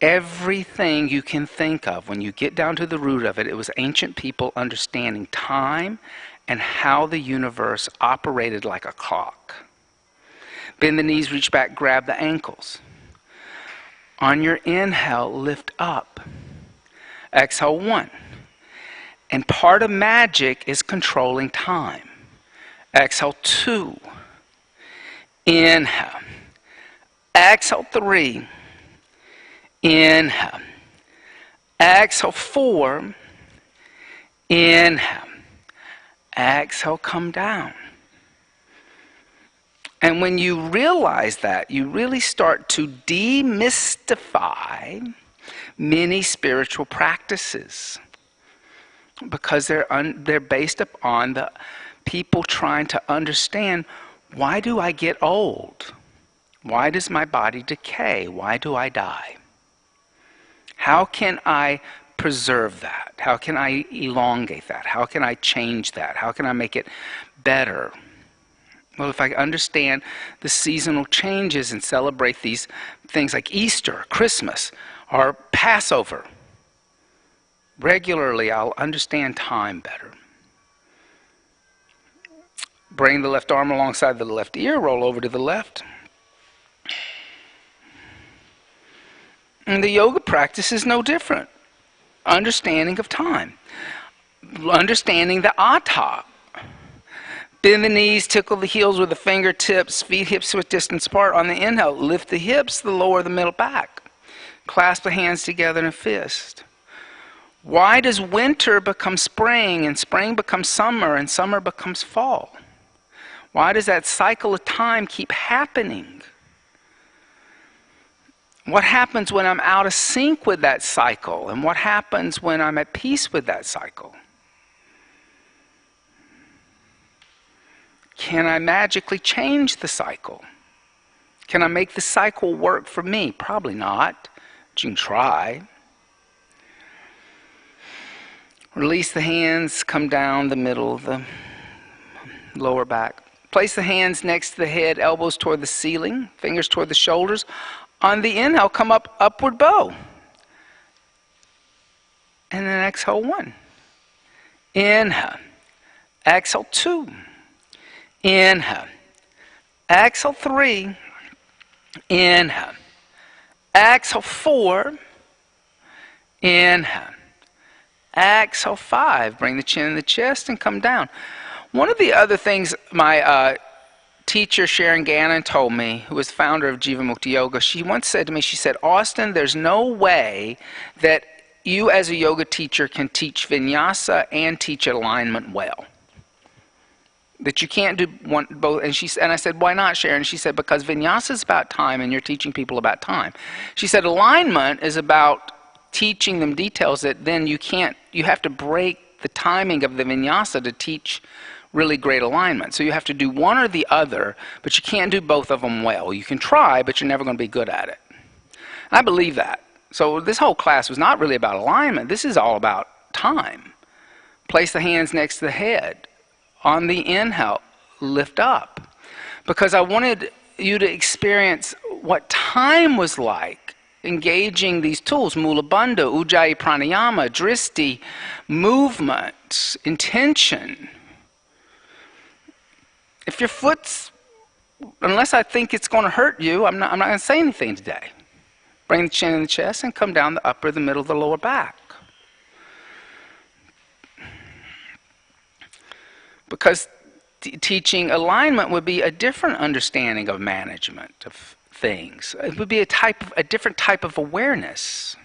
Everything you can think of, when you get down to the root of it, it was ancient people understanding time and how the universe operated like a clock. Bend the knees, reach back, grab the ankles. On your inhale, lift up. Exhale 1. And part of magic is controlling time. Exhale 2. Inhale. Exhale 3. Inhale. Exhale 4. Inhale. Exhale, come down. And when you realize that, you really start to demystify many spiritual practices, because they're based upon the people trying to understand, why do I get old? Why does my body decay? Why do I die? How can I preserve that? How can I elongate that? How can I change that? How can I make it better? Well, if I understand the seasonal changes and celebrate these things like Easter, Christmas, or Passover regularly, I'll understand time better. Bring the left arm alongside the left ear, roll over to the left. And the yoga practice is no different. Understanding of time. Understanding the atha. Bend the knees, tickle the heels with the fingertips, feet hips width distance apart. On the inhale, lift the hips, the lower the middle back. Clasp the hands together in a fist. Why does winter become spring and spring becomes summer and summer becomes fall? Why does that cycle of time keep happening? What happens when I'm out of sync with that cycle? And what happens when I'm at peace with that cycle? Can I magically change the cycle? Can I make the cycle work for me? Probably not, but you can try. Release the hands, come down the middle of the lower back. Place the hands next to the head, elbows toward the ceiling, fingers toward the shoulders. On the inhale, come up, upward bow. And then exhale 1. Inhale. Exhale 2. Inhale. Exhale 3. Inhale. Exhale 4. Inhale. Exhale 5. Bring the chin in the chest and come down. One of the other things my teacher Sharon Gannon told me, who was founder of Jivamukti Yoga, she once said to me, she said, Austin, there's no way that you as a yoga teacher can teach vinyasa and teach alignment well. That you can't do one, both. And I said, why not, Sharon? She said, because vinyasa is about time and you're teaching people about time. She said, alignment is about teaching them details that then you have to break the timing of the vinyasa to teach really great alignment. So you have to do one or the other, but you can't do both of them well. You can try, but you're never going to be good at it. And I believe that. So this whole class was not really about alignment. This is all about time. Place the hands next to the head. On the inhale, lift up. Because I wanted you to experience what time was like engaging these tools, Mula Bandha, Ujjayi Pranayama, Dristi, movement, intention. If your foot's, unless I think it's going to hurt you, I'm not going to say anything today. Bring the chin in the chest and come down the upper, the middle, the lower back. Because teaching alignment would be a different understanding of management of things. It would be a different type of awareness.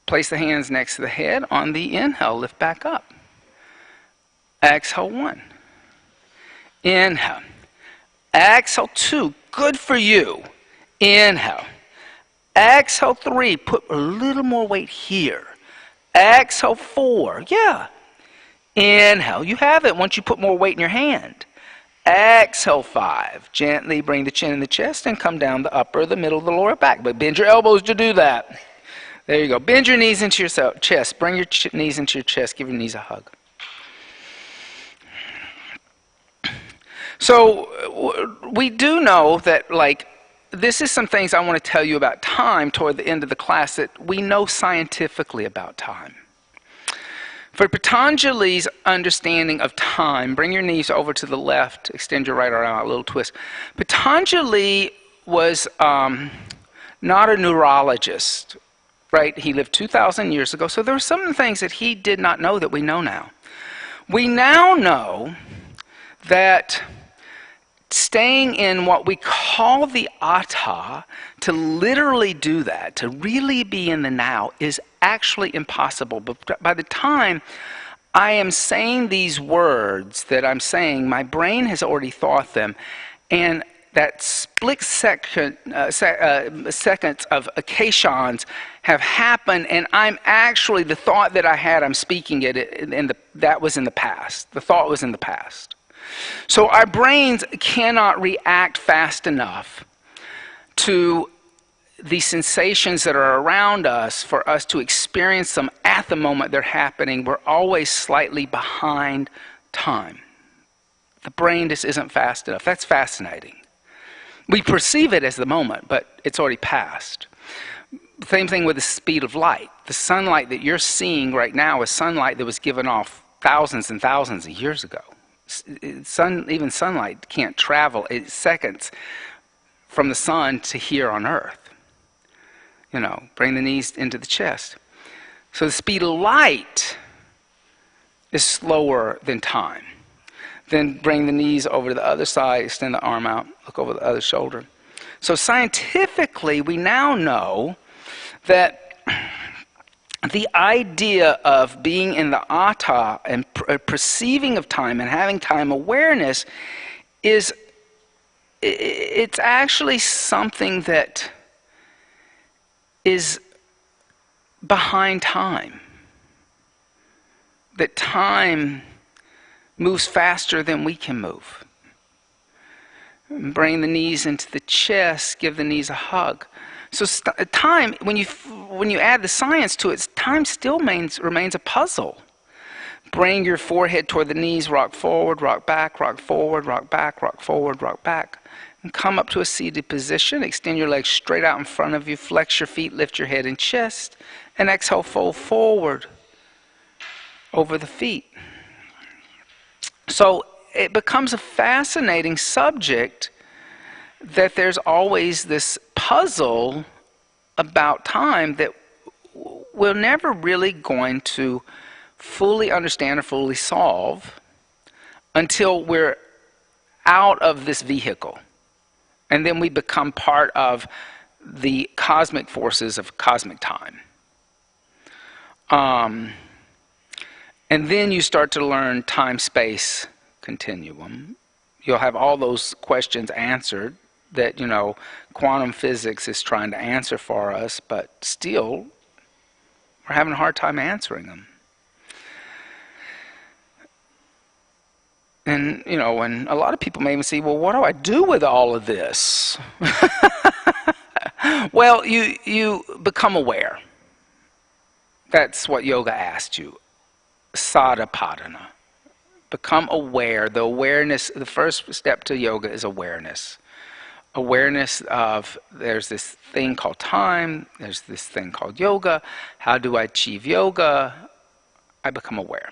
Place the hands next to the head. On the inhale, lift back up. Exhale 1. Inhale. Exhale 2. Good for you. Inhale. Exhale 3. Put a little more weight here. Exhale 4. Yeah. Inhale. You have it once you put more weight in your hand. Exhale 5. Gently bring the chin in the chest and come down the upper, the middle, the lower back. But bend your elbows to do that. There you go. Bend your knees into your chest. Bring your knees into your chest. Give your knees a hug. So we do know that, like, this is some things I want to tell you about time toward the end of the class that we know scientifically about time. For Patanjali's understanding of time, bring your knees over to the left, extend your right arm out, a little twist. Patanjali was not a neurologist, right? He lived 2,000 years ago, so there were some things that he did not know that we know now. We now know that staying in what we call the atta, to literally do that, to really be in the now, is actually impossible. But by the time I am saying these words that I'm saying, my brain has already thought them, and that split seconds of occasions have happened, and I'm actually, the thought that I had, I'm speaking it, and that was in the past. The thought was in the past. So our brains cannot react fast enough to the sensations that are around us for us to experience them at the moment they're happening. We're always slightly behind time. The brain just isn't fast enough. That's fascinating. We perceive it as the moment, but it's already passed. Same thing with the speed of light. The sunlight that you're seeing right now is sunlight that was given off thousands and thousands of years ago. Even sunlight can't travel 8 seconds from the sun to here on Earth. You know, bring the knees into the chest. So the speed of light is slower than time. Then bring the knees over to the other side, extend the arm out, look over the other shoulder. So scientifically, we now know that the idea of being in the atta and perceiving of time and having time awareness it's actually something that is behind time. That time moves faster than we can move. Bring the knees into the chest, give the knees a hug. So time, when you add the science to it, time still remains a puzzle. Bring your forehead toward the knees, rock forward, rock back, rock forward, rock back, rock forward, rock back. And come up to a seated position. Extend your legs straight out in front of you. Flex your feet, lift your head and chest. And exhale, fold forward over the feet. So it becomes a fascinating subject that there's always this puzzle about time that we're never really going to fully understand or fully solve until we're out of this vehicle. And then we become part of the cosmic forces of cosmic time. And then you start to learn time-space continuum. You'll have all those questions answered that, quantum physics is trying to answer for us, but still, we're having a hard time answering them. And, and a lot of people may even say, well, what do I do with all of this? Well, you become aware. That's what yoga asked you. Sadapadana. Become aware. The awareness, the first step to yoga is awareness. Awareness of, there's this thing called time, there's this thing called yoga. How do I achieve yoga? I become aware.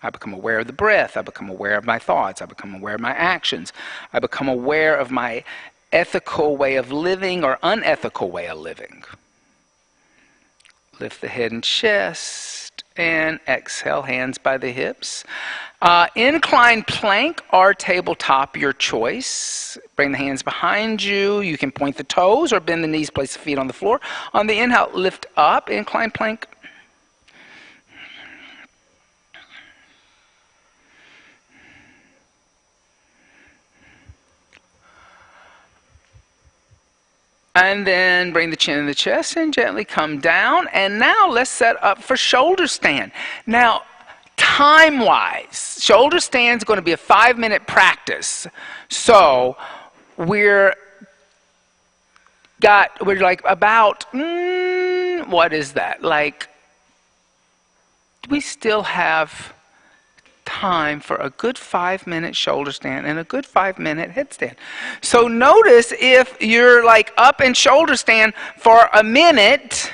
I become aware of the breath. I become aware of my thoughts. I become aware of my actions. I become aware of my ethical way of living or unethical way of living. Lift the head and chest and exhale, hands by the hips. Incline plank or tabletop, your choice. Bring the hands behind you. You can point the toes or bend the knees, place the feet on the floor. On the inhale, lift up, incline plank. And then bring the chin in the chest and gently come down. And now let's set up for shoulder stand. Now, time-wise, shoulder stand is going to be a 5-minute practice. So we're like about, what is that? Like, we still have time for a good 5-minute shoulder stand and a good 5-minute headstand. So notice if you're like up in shoulder stand for a minute,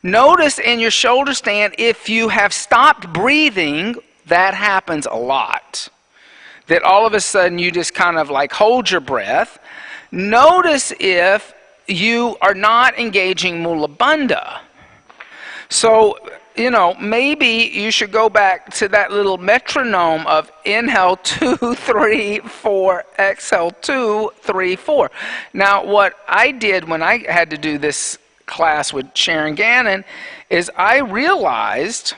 notice in your shoulder stand if you have stopped breathing, that happens a lot. That all of a sudden you just kind of like hold your breath. Notice if you are not engaging Mula Bandha. So maybe you should go back to that little metronome of inhale 2, 3, 4, exhale 2, 3, 4. Now, what I did when I had to do this class with Sharon Gannon is I realized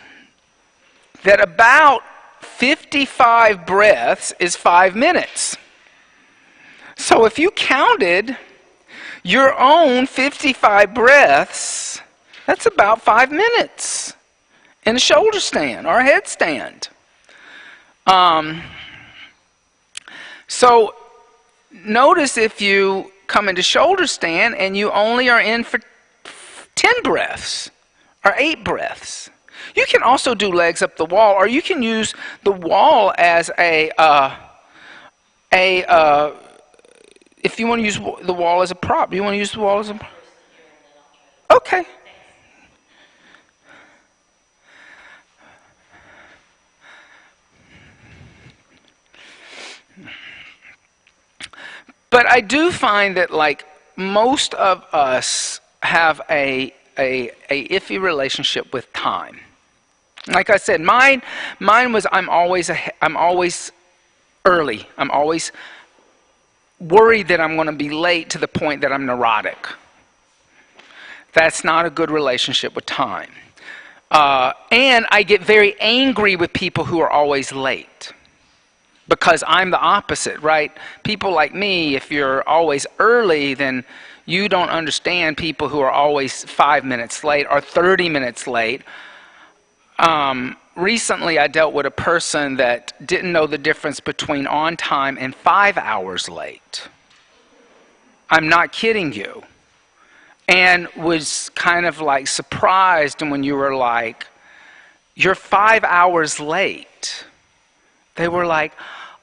that about 55 breaths is 5 minutes. So if you counted your own 55 breaths, that's about 5 minutes. In a shoulder stand or a headstand. So notice if you come into shoulder stand and you only are in for 10 breaths or 8 breaths. You can also do legs up the wall, or you can use the wall as if you want to use the wall as a prop. You want to use the wall as a prop? Okay. But I do find that like most of us have a iffy relationship with time. Like I said, mine was I'm always early. I'm always worried that I'm going to be late to the point that I'm neurotic. That's not a good relationship with time. And I get very angry with people who are always late. Because I'm the opposite, right? People like me, if you're always early, then you don't understand people who are always 5 minutes late or 30 minutes late. recently I dealt with a person that didn't know the difference between on time and 5 hours late. I'm not kidding you. And was kind of like surprised when you were like, you're 5 hours late. They were like,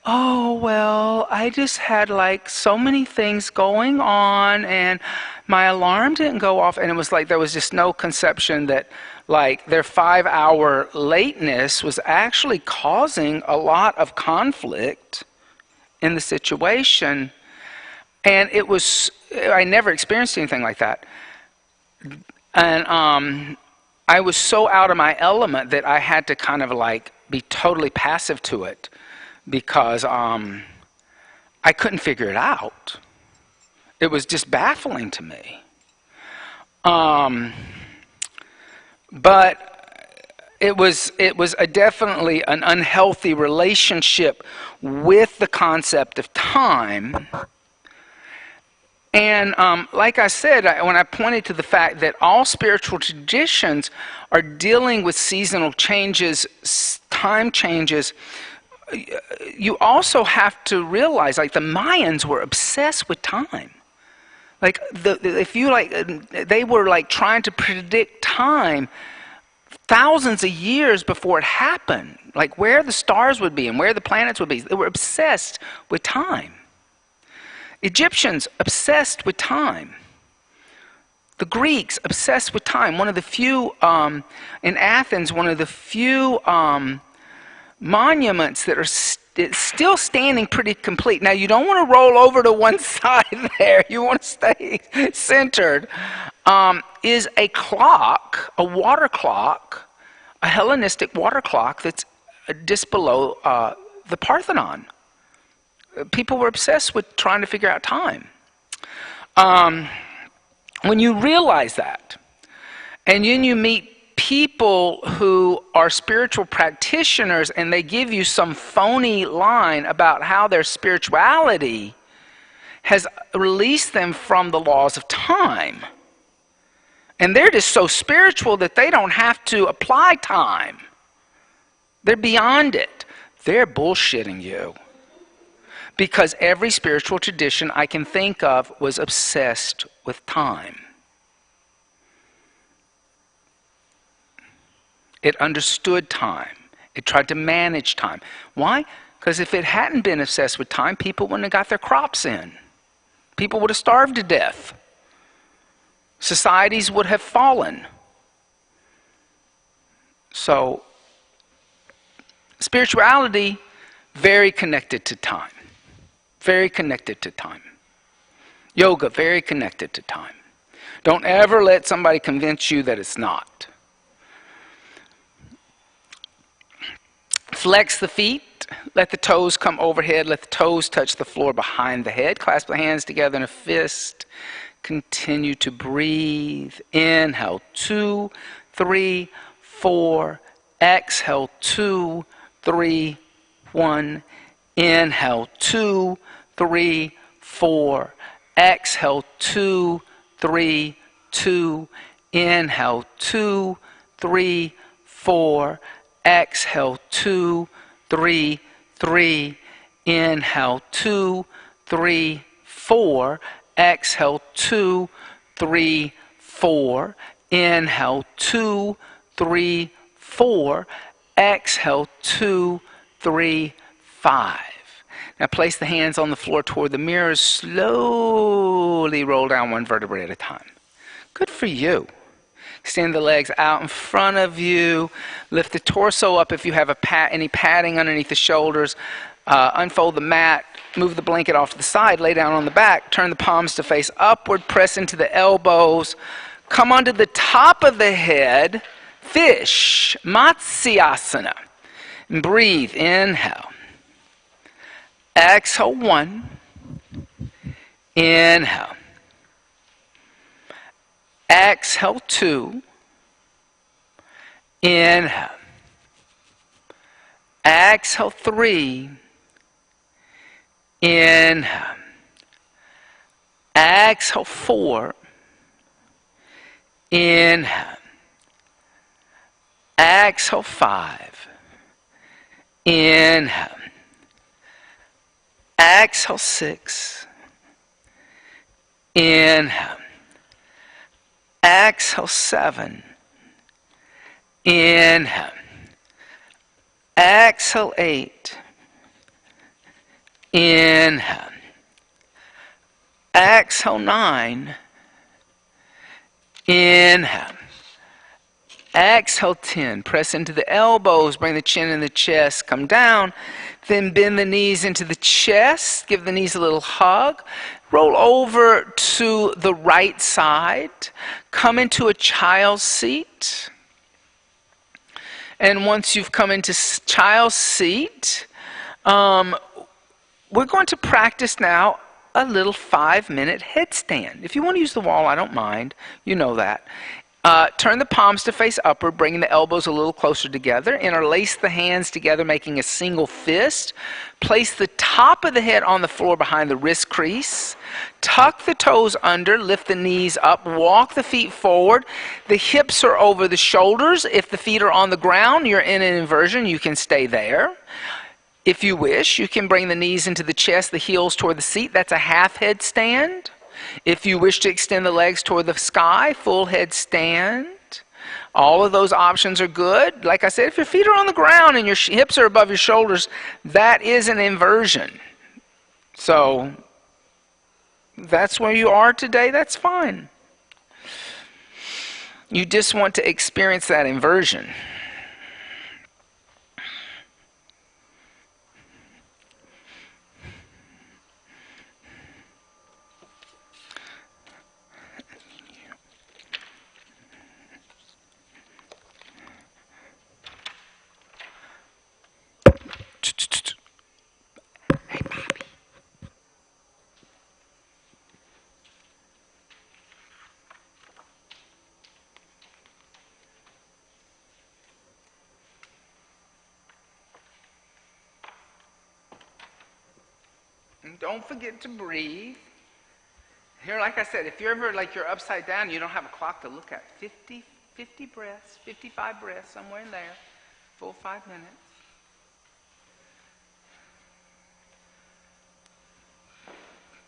oh, well, I just had like so many things going on and my alarm didn't go off. And it was like there was just no conception that like their 5 hour lateness was actually causing a lot of conflict in the situation. And it was, I never experienced anything like that. And I was so out of my element that I had to kind of like be totally passive to it because I couldn't figure it out. It was just baffling to me. But it was definitely an unhealthy relationship with the concept of time. And like I said, when I pointed to the fact that all spiritual traditions are dealing with seasonal changes, time changes, you also have to realize, like the Mayans were obsessed with time. Like they were like trying to predict time thousands of years before it happened, like where the stars would be and where the planets would be. They were obsessed with time. Egyptians obsessed with time. The Greeks obsessed with time. One of the few in Athens, one of the few monuments that are still standing pretty complete. Now you don't want to roll over to one side there. You want to stay centered. Is a clock, a water clock, a Hellenistic water clock that's just below the Parthenon. People were obsessed with trying to figure out time. When you realize that, and then you meet people who are spiritual practitioners and they give you some phony line about how their spirituality has released them from the laws of time. And they're just so spiritual that they don't have to apply time. They're beyond it. They're bullshitting you. Because every spiritual tradition I can think of was obsessed with time. It understood time. It tried to manage time. Why? Because if it hadn't been obsessed with time, people wouldn't have got their crops in. People would have starved to death. Societies would have fallen. So, spirituality, very connected to time. Very connected to time. Yoga, very connected to time. Don't ever let somebody convince you that it's not. Flex the feet. Let the toes come overhead. Let the toes touch the floor behind the head. Clasp the hands together in a fist. Continue to breathe. Inhale, 2, 3, 4. Exhale, 2, 3, 1. Inhale, 2, 3, 4. Exhale, 2, 3, 2. Inhale, 2, 3, 4. Exhale, 2, 3, 3. Inhale, 2, 3, 4. Exhale, 2, 3, 4. Inhale, 2, 3, 4. Exhale, 2, 3, 5. Now place the hands on the floor toward the mirror. Slowly roll down one vertebrae at a time. Good for you. Extend the legs out in front of you. Lift the torso up if you have any padding underneath the shoulders. Unfold the mat. Move the blanket off to the side. Lay down on the back. Turn the palms to face upward. Press into the elbows. Come onto the top of the head. Fish. Matsyasana. And breathe. Inhale. Exhale, 1. Inhale. Exhale, 2. Inhale. Exhale, 3. Inhale. Exhale, 4. Inhale. Exhale, 5. Inhale. Exhale, 6. Inhale. Exhale, 7. Inhale. Exhale, 8. Inhale. Exhale, 9. Inhale. Exhale, 10. Press into the elbows, bring the chin in the chest, come down. Then bend the knees into the chest, give the knees a little hug. Roll over to the right side. Come into a child's seat. And once you've come into child's seat, we're going to practice now a little 5-minute headstand. If you want to use the wall, I don't mind. You know that. Turn the palms to face upward, bringing the elbows a little closer together. Interlace the hands together, making a single fist. Place the top of the head on the floor behind the wrist crease. Tuck the toes under, lift the knees up, walk the feet forward. The hips are over the shoulders. If the feet are on the ground, you're in an inversion, you can stay there. If you wish, you can bring the knees into the chest, the heels toward the seat. That's a half headstand. If you wish to extend the legs toward the sky, full headstand. All of those options are good. Like I said, if your feet are on the ground and your hips are above your shoulders, that is an inversion. So that's where you are today, that's fine. You just want to experience that inversion. Hey, Bobby. And don't forget to breathe. Here, like I said, if you're ever you're upside down, you don't have a clock to look at. 50 breaths, 55 breaths, somewhere in there. Full 5 minutes.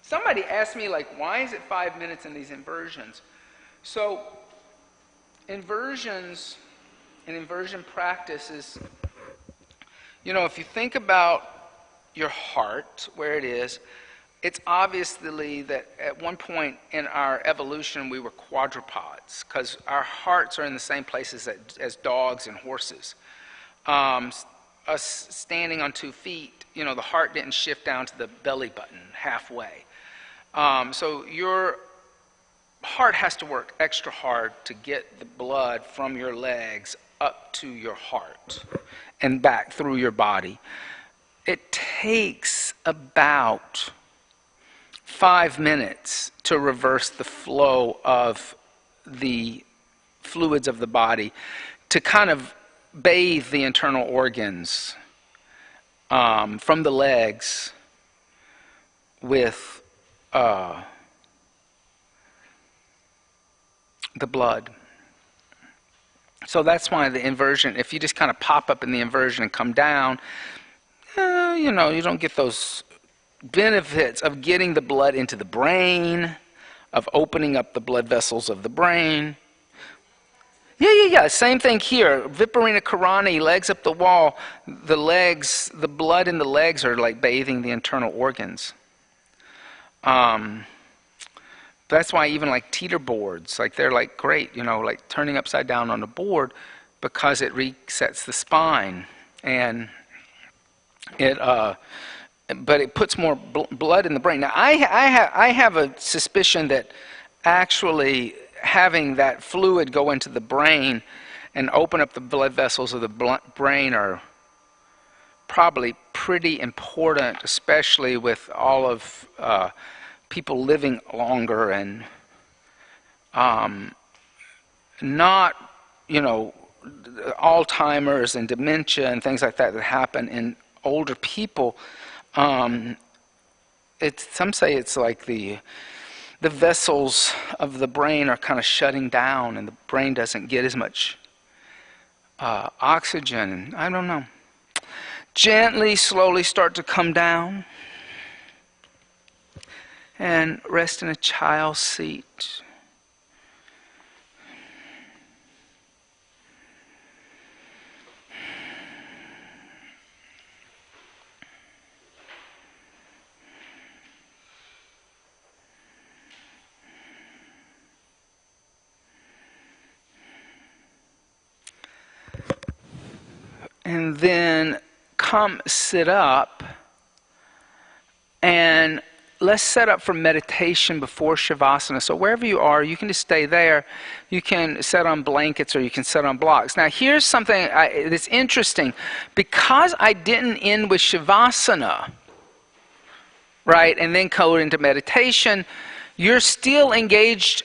Somebody asked me, why is it 5 minutes in these inversions? So, inversions and inversion practice is, if you think about your heart, where it is, it's obviously that at one point in our evolution we were quadrupeds, because our hearts are in the same places as dogs and horses. Us standing on 2 feet, the heart didn't shift down to the belly button halfway. So your heart has to work extra hard to get the blood from your legs up to your heart and back through your body. It takes about 5 minutes to reverse the flow of the fluids of the body, to kind of bathe the internal organs from the legs with the blood. So that's why the inversion, if you just kind of pop up in the inversion and come down, you don't get those benefits of getting the blood into the brain, of opening up the blood vessels of the brain. Yeah. Same thing here. Viparina Karani, legs up the wall. The blood in the legs are like bathing the internal organs. That's why even teeter boards, they're great, turning upside down on a board, because it resets the spine, and but it puts more blood in the brain. Now, I have a suspicion that actually having that fluid go into the brain and open up the blood vessels of the brain are probably pretty important, especially with all of people living longer and not, Alzheimer's and dementia and things like that happen in older people. Some say it's like the vessels of the brain are kind of shutting down, and the brain doesn't get as much oxygen, I don't know. Gently, slowly start to come down and rest in a child's seat. And then come sit up, and let's set up for meditation before Shavasana. So wherever you are, you can just stay there. You can sit on blankets or you can sit on blocks. Now here's something that's interesting. Because I didn't end with Shavasana, right, and then go into meditation, you're still engaged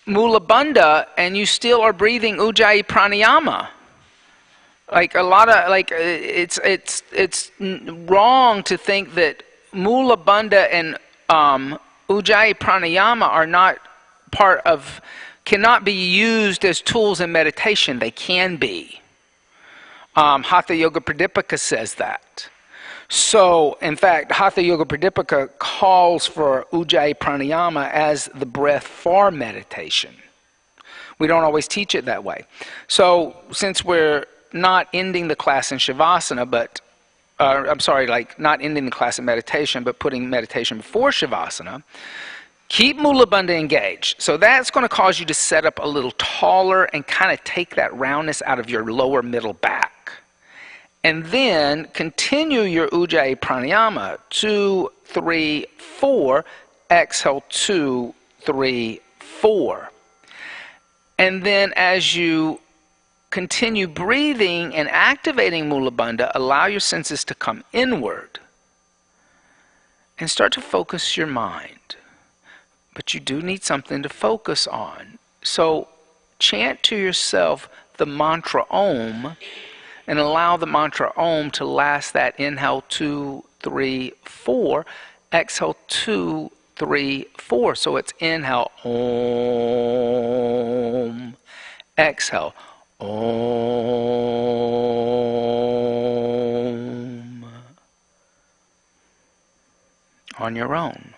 Mula Bandha and you still are breathing Ujjayi Pranayama. Like a lot of, like, it's wrong to think that Mula Bandha and Ujjayi Pranayama are not cannot be used as tools in meditation. They can be. Hatha Yoga Pradipika says that. So, in fact, Hatha Yoga Pradipika calls for Ujjayi Pranayama as the breath for meditation. We don't always teach it that way. So, since we're not ending the class in Shavasana, but not ending the class in meditation, but putting meditation before Shavasana, keep Mula Bandha engaged. So that's going to cause you to set up a little taller and kind of take that roundness out of your lower middle back. And then continue your Ujjayi Pranayama. 2, 3, 4. Exhale, 2, 3, 4. And then as you continue breathing and activating Mula Bandha, allow your senses to come inward and start to focus your mind. But you do need something to focus on. So chant to yourself the mantra Om and allow the mantra Om to last that inhale 2, 3, 4, exhale 2, 3, 4. So it's inhale Om, exhale Om, on your own.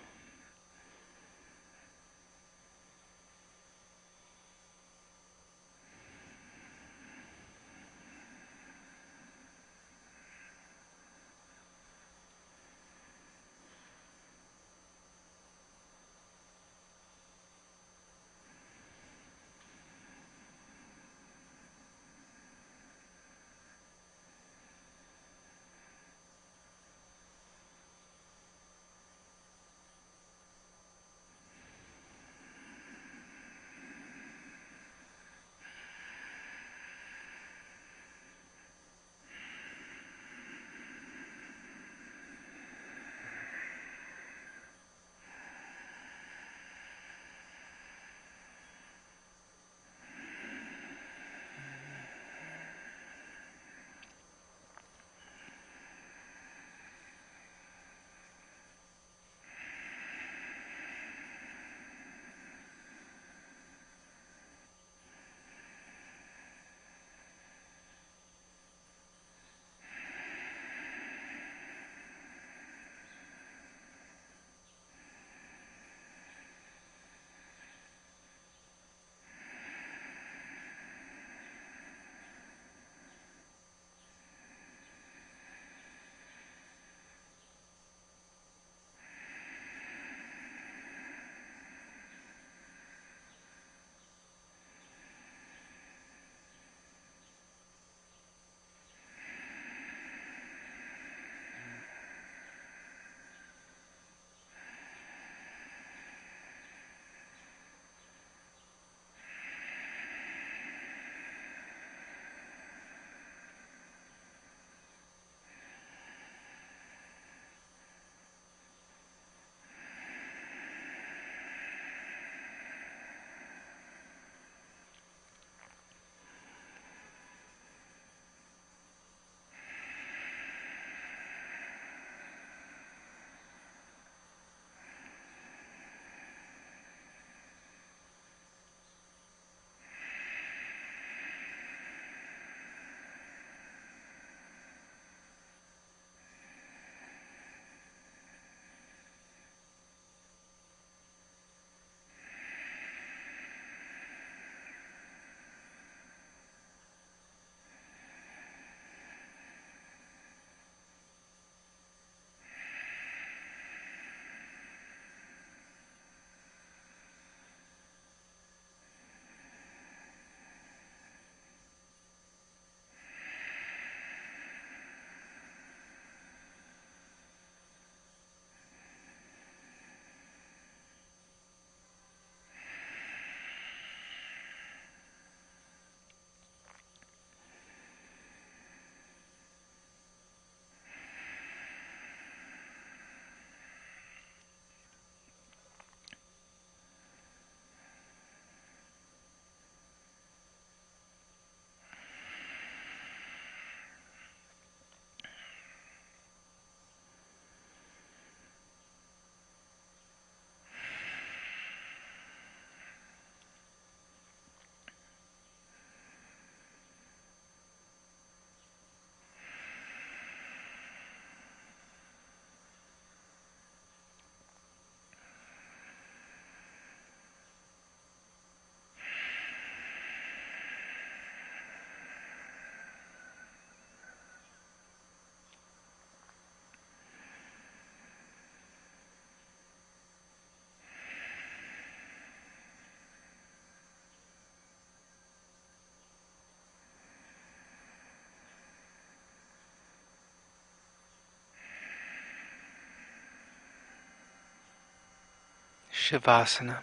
Shavasana.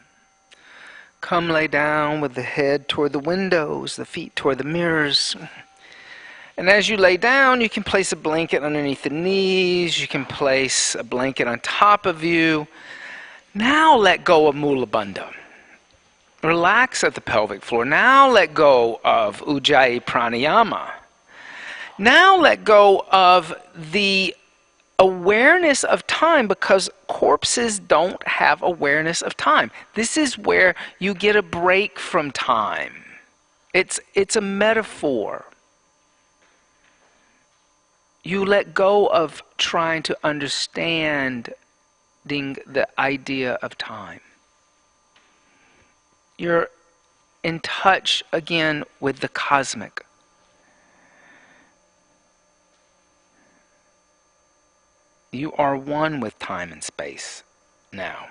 Come lay down with the head toward the windows, the feet toward the mirrors. And as you lay down, you can place a blanket underneath the knees. You can place a blanket on top of you. Now let go of Mula Bandha. Relax at the pelvic floor. Now let go of Ujjayi Pranayama. Now let go of the awareness of time, because corpses don't have awareness of time. This is where you get a break from time. It's a metaphor. You let go of trying to understand the idea of time. You're in touch again with the cosmic. You are one with time and space now.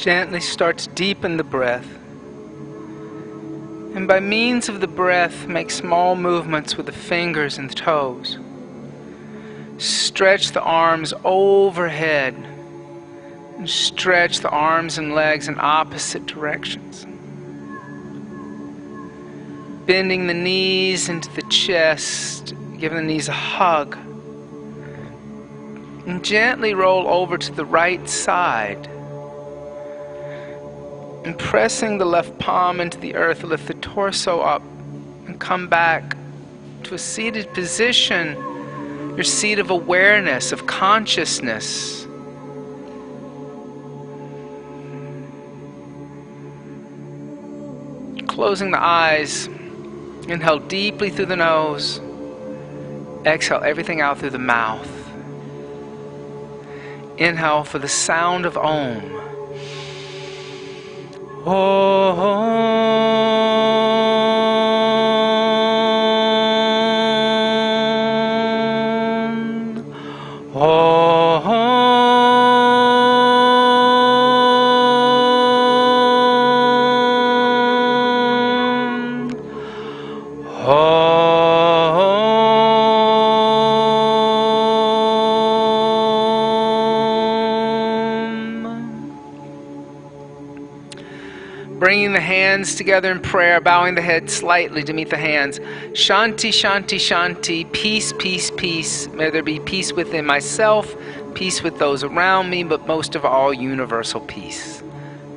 Gently start to deepen the breath. And by means of the breath, make small movements with the fingers and the toes. Stretch the arms overhead. And stretch the arms and legs in opposite directions. Bending the knees into the chest, giving the knees a hug. And gently roll over to the right side. And pressing the left palm into the earth, lift the torso up and come back to a seated position, your seat of awareness, of consciousness. Closing the eyes, inhale deeply through the nose, exhale everything out through the mouth. Inhale for the sound of Om. Bringing the hands together in prayer, bowing the head slightly to meet the hands. Shanti, Shanti, Shanti, peace, peace, peace. May there be peace within myself, peace with those around me, but most of all, universal peace.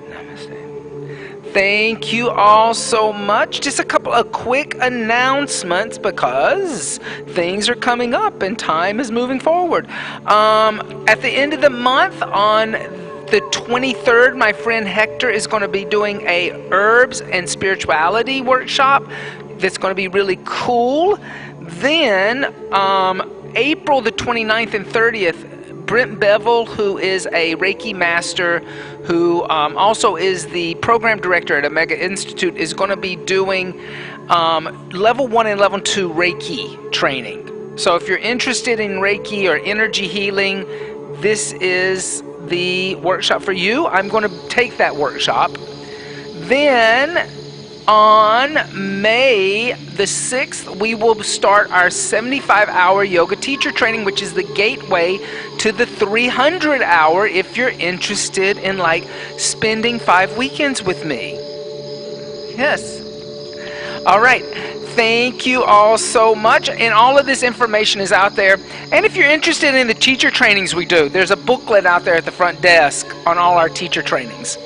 Namaste. Thank you all so much. Just a couple of quick announcements because things are coming up and time is moving forward. At the end of the month on the 23rd, my friend Hector is going to be doing a herbs and spirituality workshop that's going to be really cool. Then April the 29th and 30th, Brent Bevel, who is a Reiki master, who also is the program director at Omega Institute, is going to be doing level 1 and level 2 Reiki training. So if you're interested in Reiki or energy healing, this is the workshop for you. I'm going to take that workshop. Then on May the 6th, we will start our 75-hour yoga teacher training, which is the gateway to the 300-hour if you're interested in like spending 5 weekends with me. Yes. All right. Thank you all so much, and all of this information is out there. And if you're interested in the teacher trainings we do, there's a booklet out there at the front desk on all our teacher trainings.